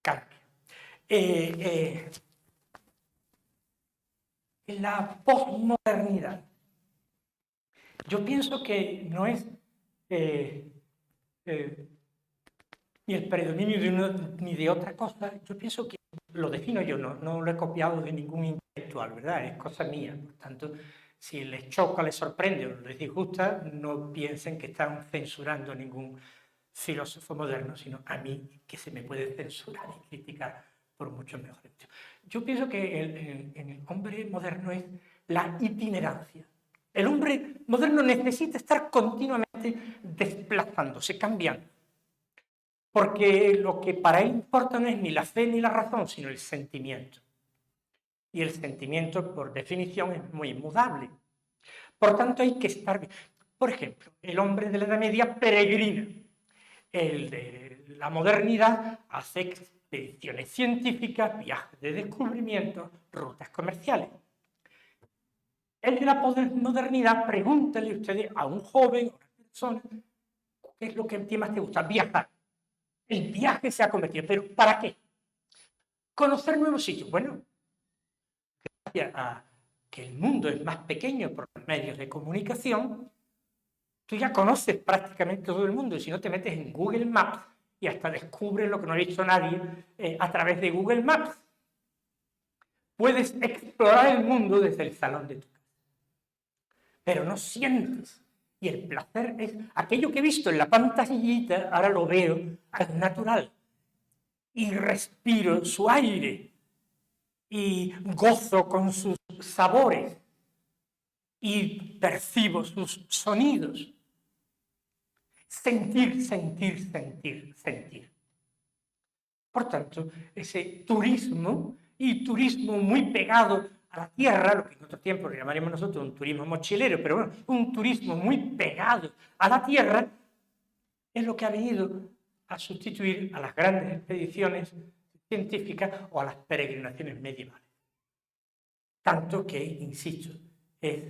cambia. La posmodernidad. Yo pienso que no es ni el predominio de uno ni de otra cosa. Yo pienso que lo defino yo, no lo he copiado de ningún intelectual, ¿verdad? Es cosa mía. Por tanto, si les choca, les sorprende o les disgusta, no piensen que están censurando a ningún filósofo moderno, sino a mí, que se me puede censurar y criticar por mucho mejor. Yo pienso que en el hombre moderno es la itinerancia. El hombre moderno necesita estar continuamente desplazándose, cambiando. Porque lo que para él importa no es ni la fe ni la razón, sino el sentimiento. Y el sentimiento, por definición, es muy inmudable. Por tanto, hay que estar bien. Por ejemplo, el hombre de la Edad Media peregrina. El de la modernidad hace expediciones científicas, viajes de descubrimiento, rutas comerciales. El de la modernidad, pregúntale ustedes a un joven, a una persona, ¿qué es lo que a ti más te gusta? Viajar. El viaje se ha convertido, ¿pero para qué? Conocer nuevos sitios. Bueno, gracias a que el mundo es más pequeño por los medios de comunicación, tú ya conoces prácticamente todo el mundo y si no te metes en Google Maps y hasta descubres lo que no ha visto nadie a través de Google Maps. Puedes explorar el mundo desde el salón de tu casa, pero no sientes. Y el placer es aquello que he visto en la pantallita, ahora lo veo al natural. Y respiro su aire y gozo con sus sabores y percibo sus sonidos. Sentir, sentir, sentir, sentir. Por tanto, ese turismo, y turismo muy pegado a la tierra, lo que en otro tiempo le llamaremos nosotros un turismo mochilero, pero bueno, un turismo muy pegado a la tierra, es lo que ha venido a sustituir a las grandes expediciones científicas o a las peregrinaciones medievales. Tanto que, insisto, es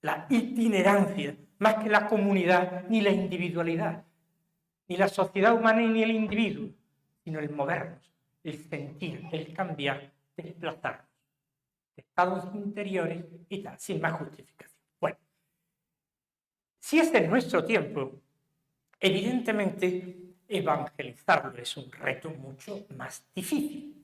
la itinerancia, más que la comunidad ni la individualidad, ni la sociedad humana ni el individuo, sino el movernos, el sentir, el cambiar, desplazarnos, de estados interiores y tal, sin más justificación. Bueno, si es en nuestro tiempo, evidentemente evangelizarlo es un reto mucho más difícil.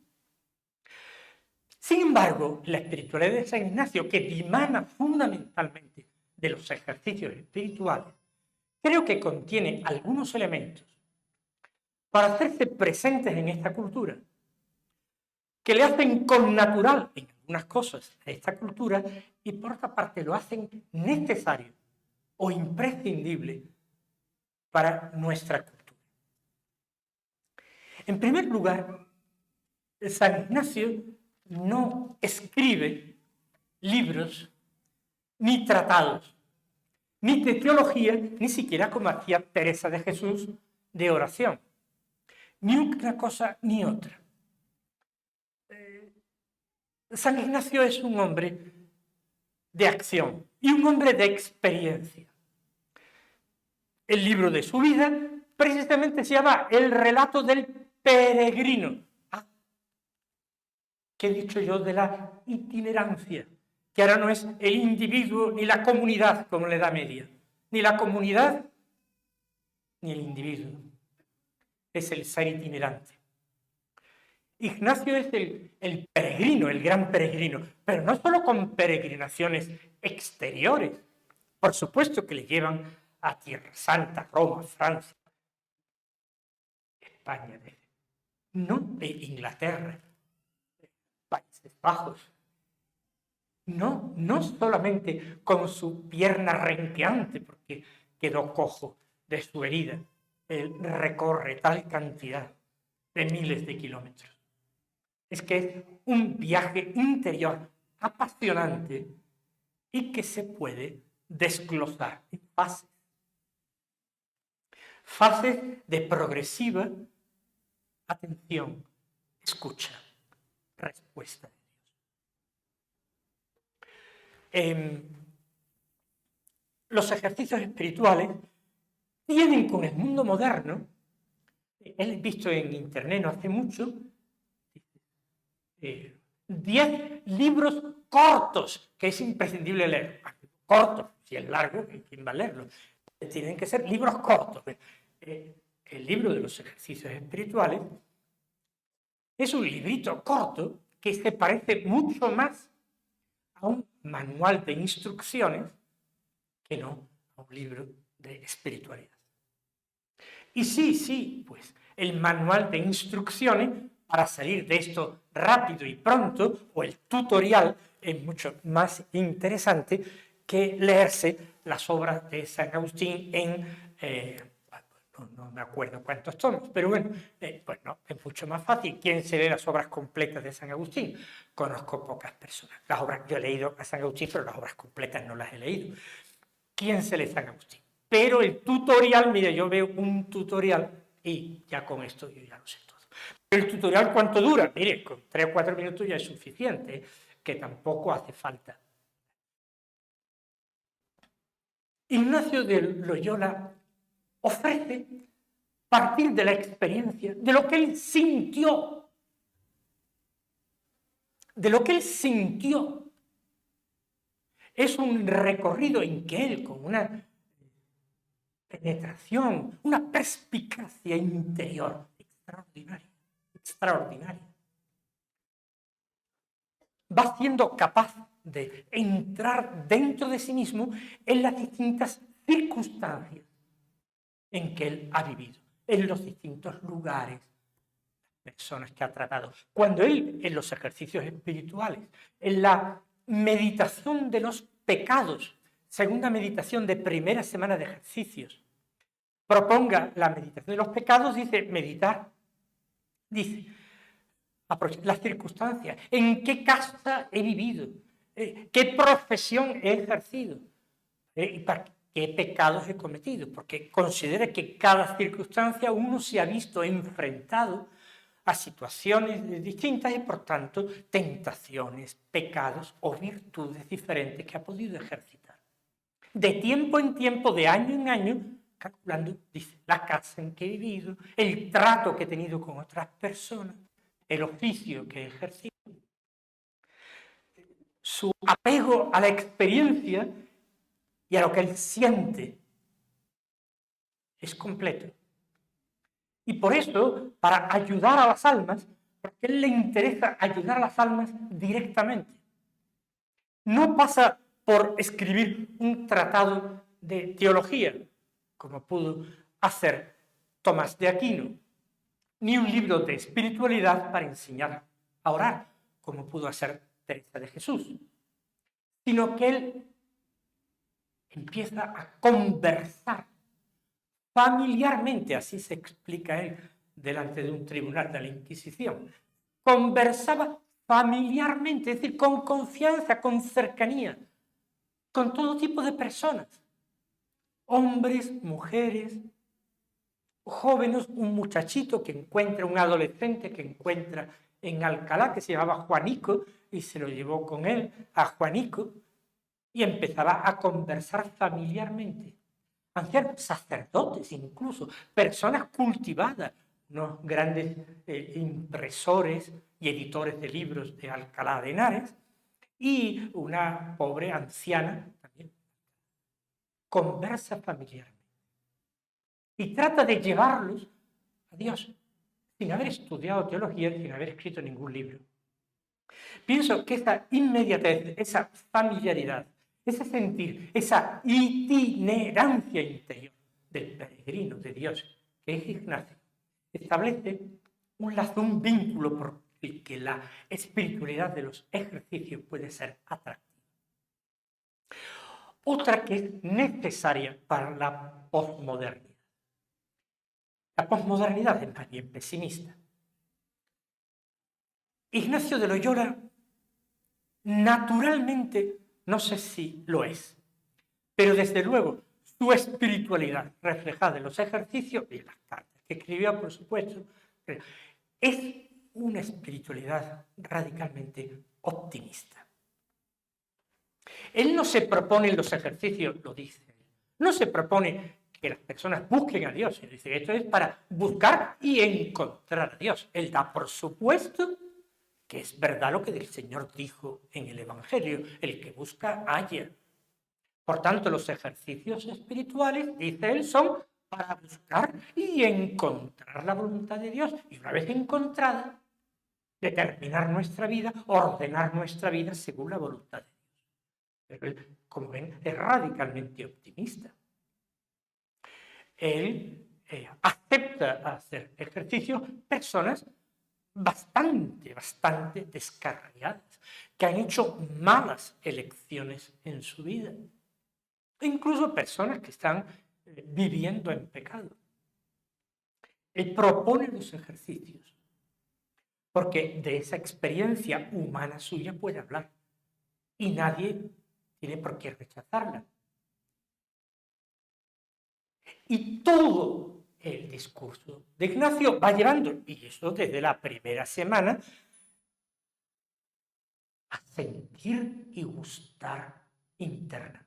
Sin embargo, la espiritualidad de San Ignacio, que dimana fundamentalmente de los ejercicios espirituales, creo que contiene algunos elementos para hacerse presentes en esta cultura, que le hacen connatural en algunas cosas a esta cultura y por otra parte lo hacen necesario o imprescindible para nuestra cultura. En primer lugar, San Ignacio no escribe libros ni tratados, ni de teología, ni siquiera como hacía Teresa de Jesús de oración. Ni una cosa ni otra. San Ignacio es un hombre de acción y un hombre de experiencia. El libro de su vida precisamente se llama El relato del peregrino. ¿Qué he dicho yo de la itinerancia? Que ahora no es el individuo ni la comunidad como en la Edad Media. Ni la comunidad ni el individuo. Es el ser itinerante. Ignacio es el peregrino, el gran peregrino, pero no solo con peregrinaciones exteriores, por supuesto que le llevan a Tierra Santa, Roma, Francia, España, no, Inglaterra, Países Bajos. No, no solamente con su pierna renqueante, porque quedó cojo de su herida. Él recorre tal cantidad de miles de kilómetros. Es que es un viaje interior apasionante y que se puede desglosar en fases. Fases de progresiva atención, escucha, respuesta. Los ejercicios espirituales tienen con el mundo moderno, he visto en internet no hace mucho, 10 libros cortos que es imprescindible leer. Cortos, si es largo, ¿quién va a leerlo? Tienen que ser libros cortos. El libro de los ejercicios espirituales es un librito corto que se parece mucho más a un manual de instrucciones que no a un libro de espiritualidad. Y sí, pues el manual de instrucciones para salir de esto rápido y pronto, o el tutorial, es mucho más interesante que leerse las obras de San Agustín en, no me acuerdo cuántos tomos, pero bueno, pues no, es mucho más fácil. ¿Quién se lee las obras completas de San Agustín? Conozco pocas personas. Las obras, yo he leído a San Agustín, pero las obras completas no las he leído. ¿Quién se lee San Agustín? Pero el tutorial, mire, yo veo un tutorial y ya con esto yo ya lo sé todo. ¿El tutorial cuánto dura? Mire, con 3 o 4 minutos ya es suficiente, que tampoco hace falta. Ignacio de Loyola ofrece partir de la experiencia, de lo que él sintió, de lo que él sintió. Es un recorrido en que él, con una penetración, una perspicacia interior extraordinaria, va siendo capaz de entrar dentro de sí mismo en las distintas circunstancias en que él ha vivido, en los distintos lugares, personas que ha tratado. Cuando él, en los ejercicios espirituales, en la meditación de los pecados, segunda meditación de primera semana de ejercicios, proponga la meditación de los pecados, dice meditar, dice las circunstancias, en qué casa he vivido, qué profesión he ejercido, y para qué pecados he cometido, porque considera que cada circunstancia uno se ha visto enfrentado a situaciones distintas y por tanto tentaciones, pecados o virtudes diferentes que ha podido ejercitar. De tiempo en tiempo, de año en año, calculando, dice, la casa en que he vivido, el trato que he tenido con otras personas, el oficio que he ejercido, su apego a la experiencia y a lo que él siente es completo. Y por eso, para ayudar a las almas, porque a él le interesa ayudar a las almas directamente. No pasa por escribir un tratado de teología, como pudo hacer Tomás de Aquino, ni un libro de espiritualidad para enseñar a orar, como pudo hacer Teresa de Jesús, sino que él empieza a conversar familiarmente, así se explica él delante de un tribunal de la Inquisición. Conversaba familiarmente, es decir, con confianza, con cercanía, con todo tipo de personas, hombres, mujeres, jóvenes, un muchachito que encuentra, un adolescente que encuentra en Alcalá, que se llamaba Juanico, y se lo llevó con él a Juanico, y empezaba a conversar familiarmente. Ancianos, sacerdotes incluso, personas cultivadas, unos grandes impresores y editores de libros de Alcalá de Henares, y una pobre anciana también. Conversa familiarmente. Y trata de llevarlos a Dios, sin haber estudiado teología, sin haber escrito ningún libro. Pienso que esa inmediatez, esa familiaridad, ese sentir, esa itinerancia interior del peregrino de Dios, que es Ignacio, establece un lazo, un vínculo por el que la espiritualidad de los ejercicios puede ser atractiva. Otra que es necesaria para la posmodernidad. La posmodernidad es más bien pesimista. Ignacio de Loyola, naturalmente, no sé si lo es, pero desde luego su espiritualidad reflejada en los ejercicios y en las cartas que escribió, por supuesto, es una espiritualidad radicalmente optimista. Él no se propone en los ejercicios, lo dice, no se propone que las personas busquen a Dios, él dice que esto es para buscar y encontrar a Dios. Él da por supuesto que es verdad lo que el Señor dijo en el Evangelio, el que busca halla. Por tanto, los ejercicios espirituales, dice él, son para buscar y encontrar la voluntad de Dios. Y una vez encontrada, determinar nuestra vida, ordenar nuestra vida según la voluntad de Dios. Pero él, como ven, es radicalmente optimista. Él acepta hacer ejercicios personas bastante descarriadas, que han hecho malas elecciones en su vida. E incluso personas que están viviendo en pecado. Él propone los ejercicios, porque de esa experiencia humana suya puede hablar, y nadie tiene por qué rechazarla. Y todo el discurso de Ignacio va llevando, y eso desde la primera semana, a sentir y gustar internamente.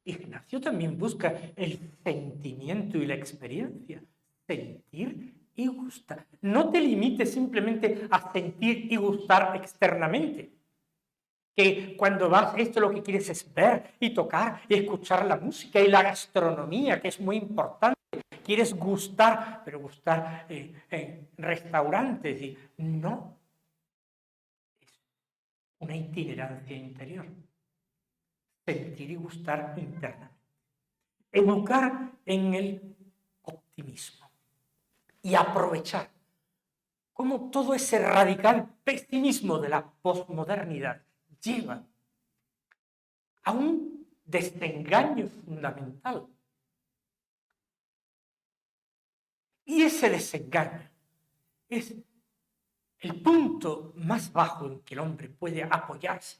Ignacio también busca el sentimiento y la experiencia, sentir y gustar. No te limites simplemente a sentir y gustar externamente, que cuando vas, esto lo que quieres es ver y tocar y escuchar la música y la gastronomía, que es muy importante. Quieres gustar, pero gustar en restaurantes. Y no, es una itinerancia interior. Sentir y gustar internamente. Educar en el optimismo y aprovechar cómo todo ese radical pesimismo de la posmodernidad lleva a un desengaño fundamental. Y ese desengaño es el punto más bajo en que el hombre puede apoyarse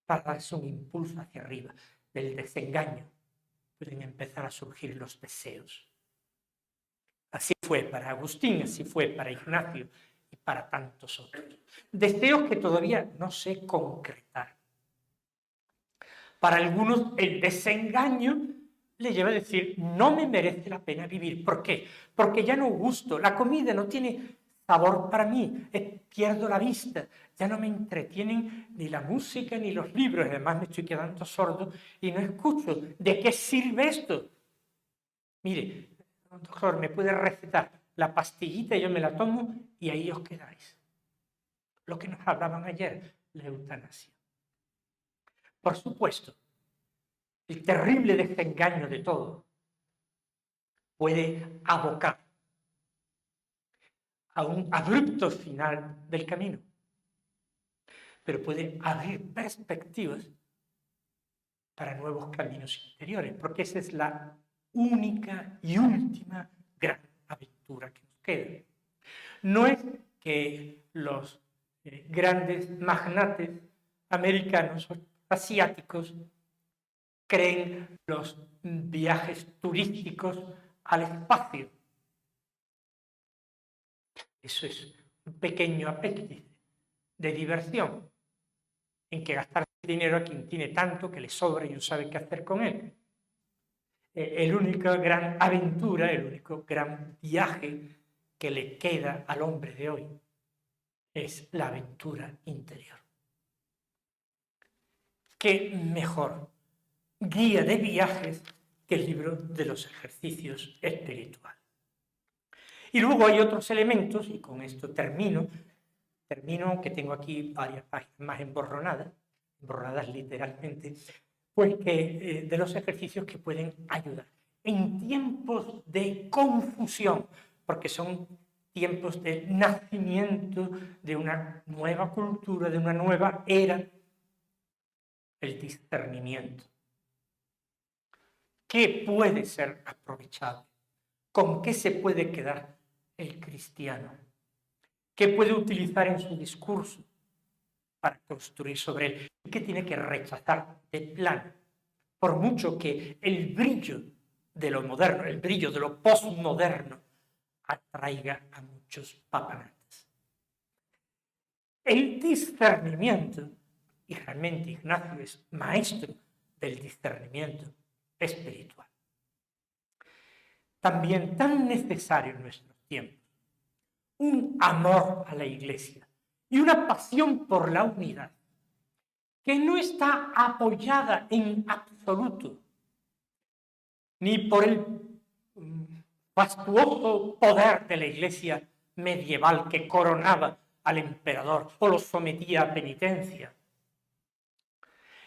para darse un impulso hacia arriba. Del desengaño pueden empezar a surgir los deseos. Así fue para Agustín, así fue para Ignacio y para tantos otros. Deseos que todavía no se concretaron. Para algunos el desengaño le lleva a decir, no me merece la pena vivir. ¿Por qué? Porque ya no gusto, la comida no tiene sabor para mí, pierdo la vista, ya no me entretienen ni la música ni los libros, además me estoy quedando sordo y no escucho. ¿De qué sirve esto? Mire, doctor, me puede recetar la pastillita, yo me la tomo y ahí os quedáis. Lo que nos hablaban ayer, la eutanasia. Por supuesto, el terrible desengaño de todo puede abocar a un abrupto final del camino, pero puede abrir perspectivas para nuevos caminos interiores, porque esa es la única y última gran aventura que nos queda. No es que los grandes magnates americanos o asiáticos creen los viajes turísticos al espacio. Eso es un pequeño apéndice de diversión en que gastar dinero a quien tiene tanto que le sobra y no sabe qué hacer con él. El único gran aventura, el único gran viaje que le queda al hombre de hoy es la aventura interior. ¿Qué mejor guía de viajes que el libro de los ejercicios espirituales? Y luego hay otros elementos, y con esto termino, aunque tengo aquí varias páginas más emborronadas, borradas literalmente, pues que, de los ejercicios que pueden ayudar en tiempos de confusión, porque son tiempos de nacimiento de una nueva cultura, de una nueva era, el discernimiento. ¿Qué puede ser aprovechado? ¿Con qué se puede quedar el cristiano? ¿Qué puede utilizar en su discurso para construir sobre él? ¿Y qué tiene que rechazar de plano? Por mucho que el brillo de lo moderno, el brillo de lo postmoderno, atraiga a muchos papanatas. El discernimiento, y realmente Ignacio es maestro del discernimiento espiritual, también tan necesario en nuestros tiempos, un amor a la Iglesia y una pasión por la unidad que no está apoyada en absoluto ni por el fastuoso poder de la Iglesia medieval que coronaba al emperador o los sometía a penitencia,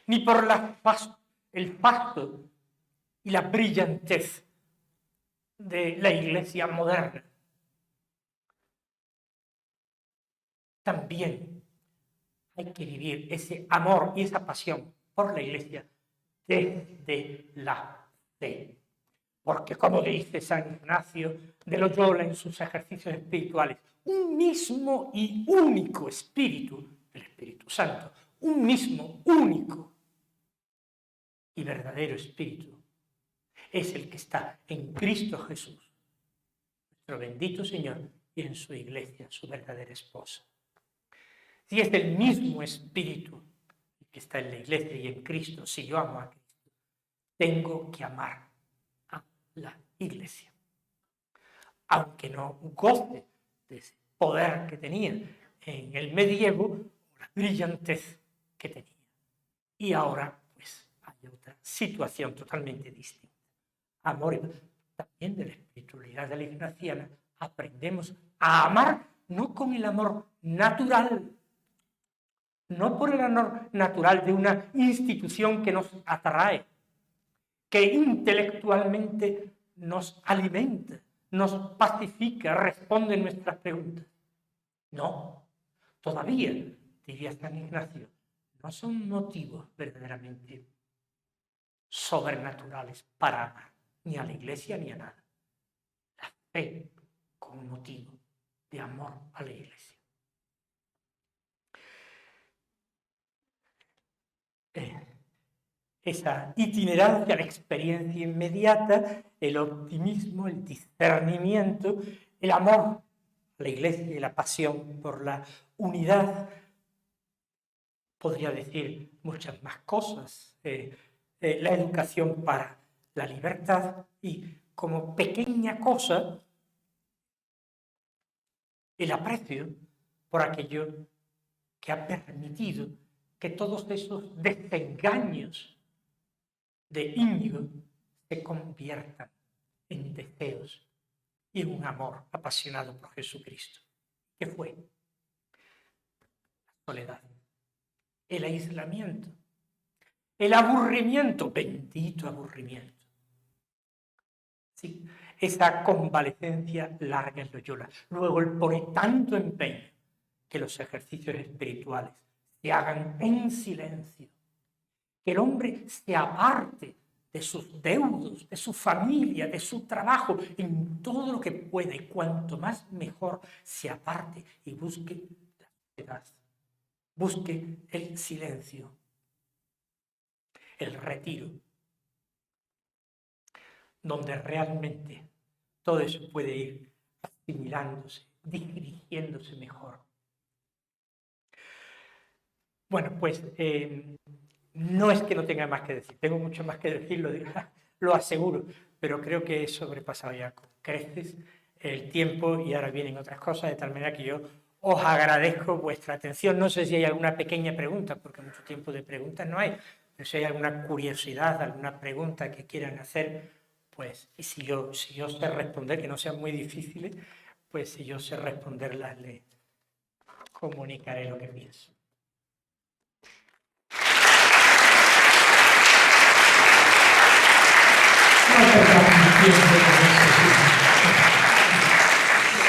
ni por el fasto y la brillantez de la Iglesia moderna. También hay que vivir ese amor y esa pasión por la Iglesia desde la fe. Porque, como dice San Ignacio de Loyola en sus ejercicios espirituales, un mismo y único Espíritu, el Espíritu Santo, un mismo, único y verdadero Espíritu, es el que está en Cristo Jesús, nuestro bendito Señor, y en su Iglesia, su verdadera esposa. Si es el mismo Espíritu que está en la Iglesia y en Cristo, si yo amo a Cristo, tengo que amar a la Iglesia. Aunque no goce de ese poder que tenía en el medievo, o la brillantez que tenía. Y ahora, pues, hay otra situación totalmente distinta. Amor también de la espiritualidad de la ignaciana, aprendemos a amar no con el amor natural, no por el amor natural de una institución que nos atrae, que intelectualmente nos alimenta, nos pacifica, responde nuestras preguntas. No, todavía, diría San Ignacio, no son motivos verdaderamente sobrenaturales para amar, ni a la Iglesia ni a nada. La fe como motivo de amor a la Iglesia. Esa itinerancia, la experiencia inmediata, el optimismo, el discernimiento, el amor a la Iglesia y la pasión por la unidad. Podría decir muchas más cosas. La educación para la libertad y, como pequeña cosa, el aprecio por aquello que ha permitido que todos esos desengaños de Íñigo se conviertan en deseos y en un amor apasionado por Jesucristo. ¿Qué fue? La soledad, el aislamiento, el aburrimiento, bendito aburrimiento. Sí, esa convalecencia larga en Loyola. Luego él pone tanto empeño que los ejercicios espirituales se hagan en silencio, que el hombre se aparte de sus deudos, de su familia, de su trabajo, en todo lo que pueda, y cuanto más mejor se aparte y busque la soledad, busque el silencio, el retiro, donde realmente todo eso puede ir asimilándose, dirigiéndose mejor. Bueno, pues no es que no tenga más que decir, tengo mucho más que decir, lo aseguro, pero creo que he sobrepasado ya con creces el tiempo y ahora vienen otras cosas, de tal manera que yo os agradezco vuestra atención. No sé si hay alguna pequeña pregunta, porque mucho tiempo de preguntas no hay, pero si hay alguna curiosidad, alguna pregunta que quieran hacer, pues, y si yo sé responder, que no sean muy difíciles, pues si yo sé responderlas, les comunicaré lo que pienso. siempre con eso, sí.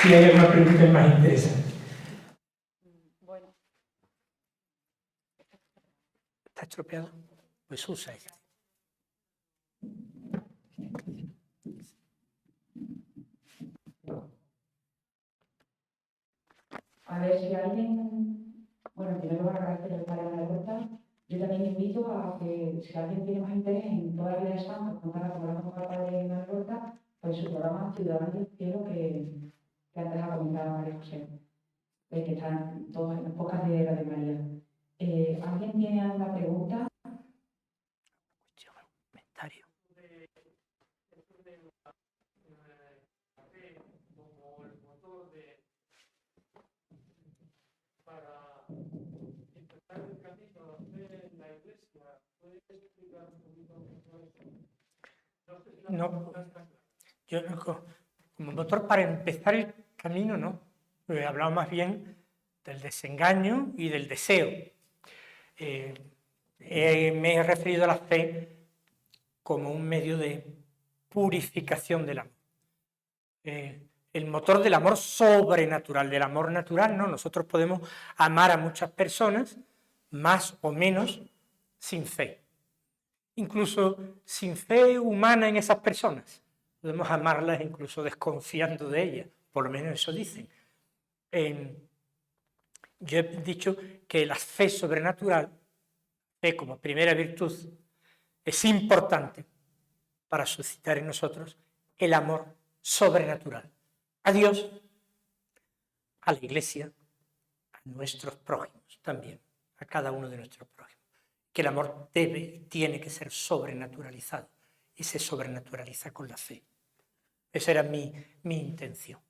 Si hay alguna pregunta más interesante. Bueno. ¿Está estropeado? Pues usa este. A ver si alguien, bueno, en primer lugar agradecer el estar en la vuelta. Yo también invito a que si alguien tiene más interés en toda la vida de Santos, contar con la padre en la vuelta, pues su programa Ciudadanos del Cielo que antes ha comentado María José, que están todos en las pocas de Radio María. ¿Alguien tiene alguna pregunta? Comentario. Para empezar el camino a hacer en la iglesia, ¿puedes explicar un poquito eso? No, yo no, como motor para empezar el camino, no. He hablado más bien del desengaño y del deseo. Me he referido a la fe como un medio de purificación del amor. El motor del amor sobrenatural, del amor natural, ¿no? Nosotros podemos amar a muchas personas, más o menos, sin fe. Incluso sin fe humana en esas personas. Podemos amarlas incluso desconfiando de ellas, por lo menos eso dicen. Yo he dicho que la fe sobrenatural, fe como primera virtud, es importante para suscitar en nosotros el amor sobrenatural. A Dios, a la Iglesia, a nuestros prójimos también, a cada uno de nuestros prójimos. Que el amor tiene que ser sobrenaturalizado y se sobrenaturaliza con la fe. Esa era mi intención.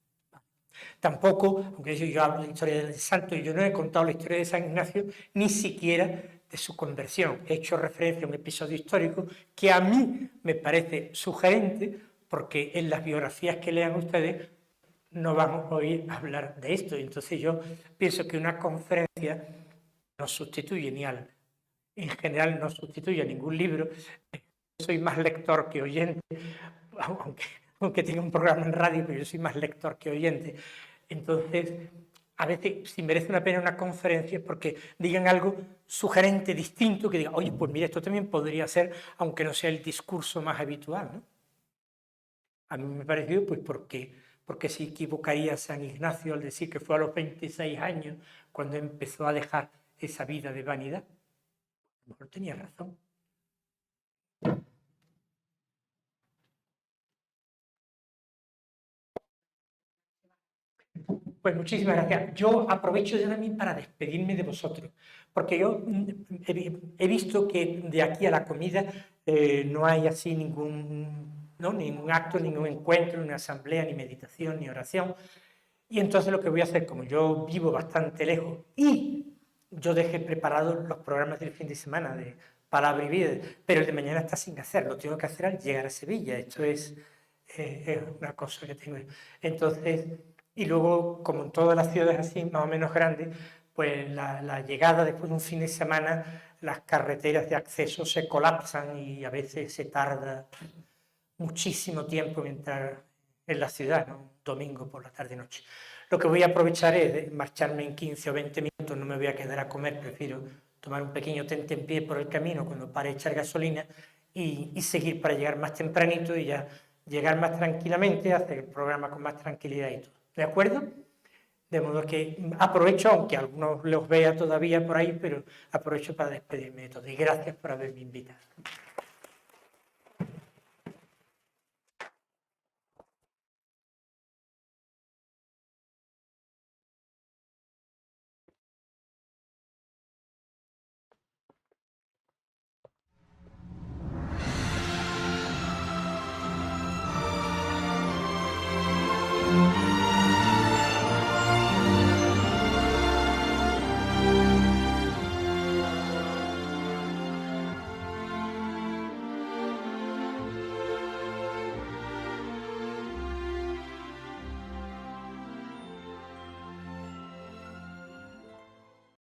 Tampoco, aunque yo hablo de la historia del santo, y yo no he contado la historia de San Ignacio, ni siquiera de su conversión. He hecho referencia a un episodio histórico que a mí me parece sugerente, porque en las biografías que lean ustedes no vamos a oír hablar de esto. Entonces yo pienso que una conferencia no sustituye en general no sustituye a ningún libro. Soy más lector que oyente, aunque tenga un programa en radio, pero yo soy más lector que oyente. Entonces, a veces, si merece una pena una conferencia, porque digan algo sugerente, distinto, que digan, oye, pues mira, esto también podría ser, aunque no sea el discurso más habitual, ¿no? A mí me pareció, pues, porque se equivocaría San Ignacio al decir que fue a los 26 años cuando empezó a dejar esa vida de vanidad. A lo mejor tenía razón. Pues muchísimas gracias. Yo aprovecho ya también para despedirme de vosotros, porque yo he visto que de aquí a la comida no hay así ningún acto, ningún encuentro, ni asamblea, ni meditación, ni oración. Y entonces lo que voy a hacer, como yo vivo bastante lejos y yo dejé preparados los programas del fin de semana de Palabra y Vida, pero el de mañana está sin hacer, lo tengo que hacer al llegar a Sevilla. Esto es una cosa que tengo. Entonces, y luego, como en todas las ciudades así, más o menos grandes, pues la llegada después de un fin de semana, las carreteras de acceso se colapsan y a veces se tarda muchísimo tiempo en entrar en la ciudad, ¿no? Un domingo por la tarde-noche. Lo que voy a aprovechar es de marcharme en 15 o 20 minutos, no me voy a quedar a comer, prefiero tomar un pequeño tentempié por el camino cuando pare a echar gasolina y seguir para llegar más tempranito y ya llegar más tranquilamente, hacer el programa con más tranquilidad y todo. ¿De acuerdo? De modo que aprovecho, aunque algunos los vea todavía por ahí, pero aprovecho para despedirme de todo. Y gracias por haberme invitado.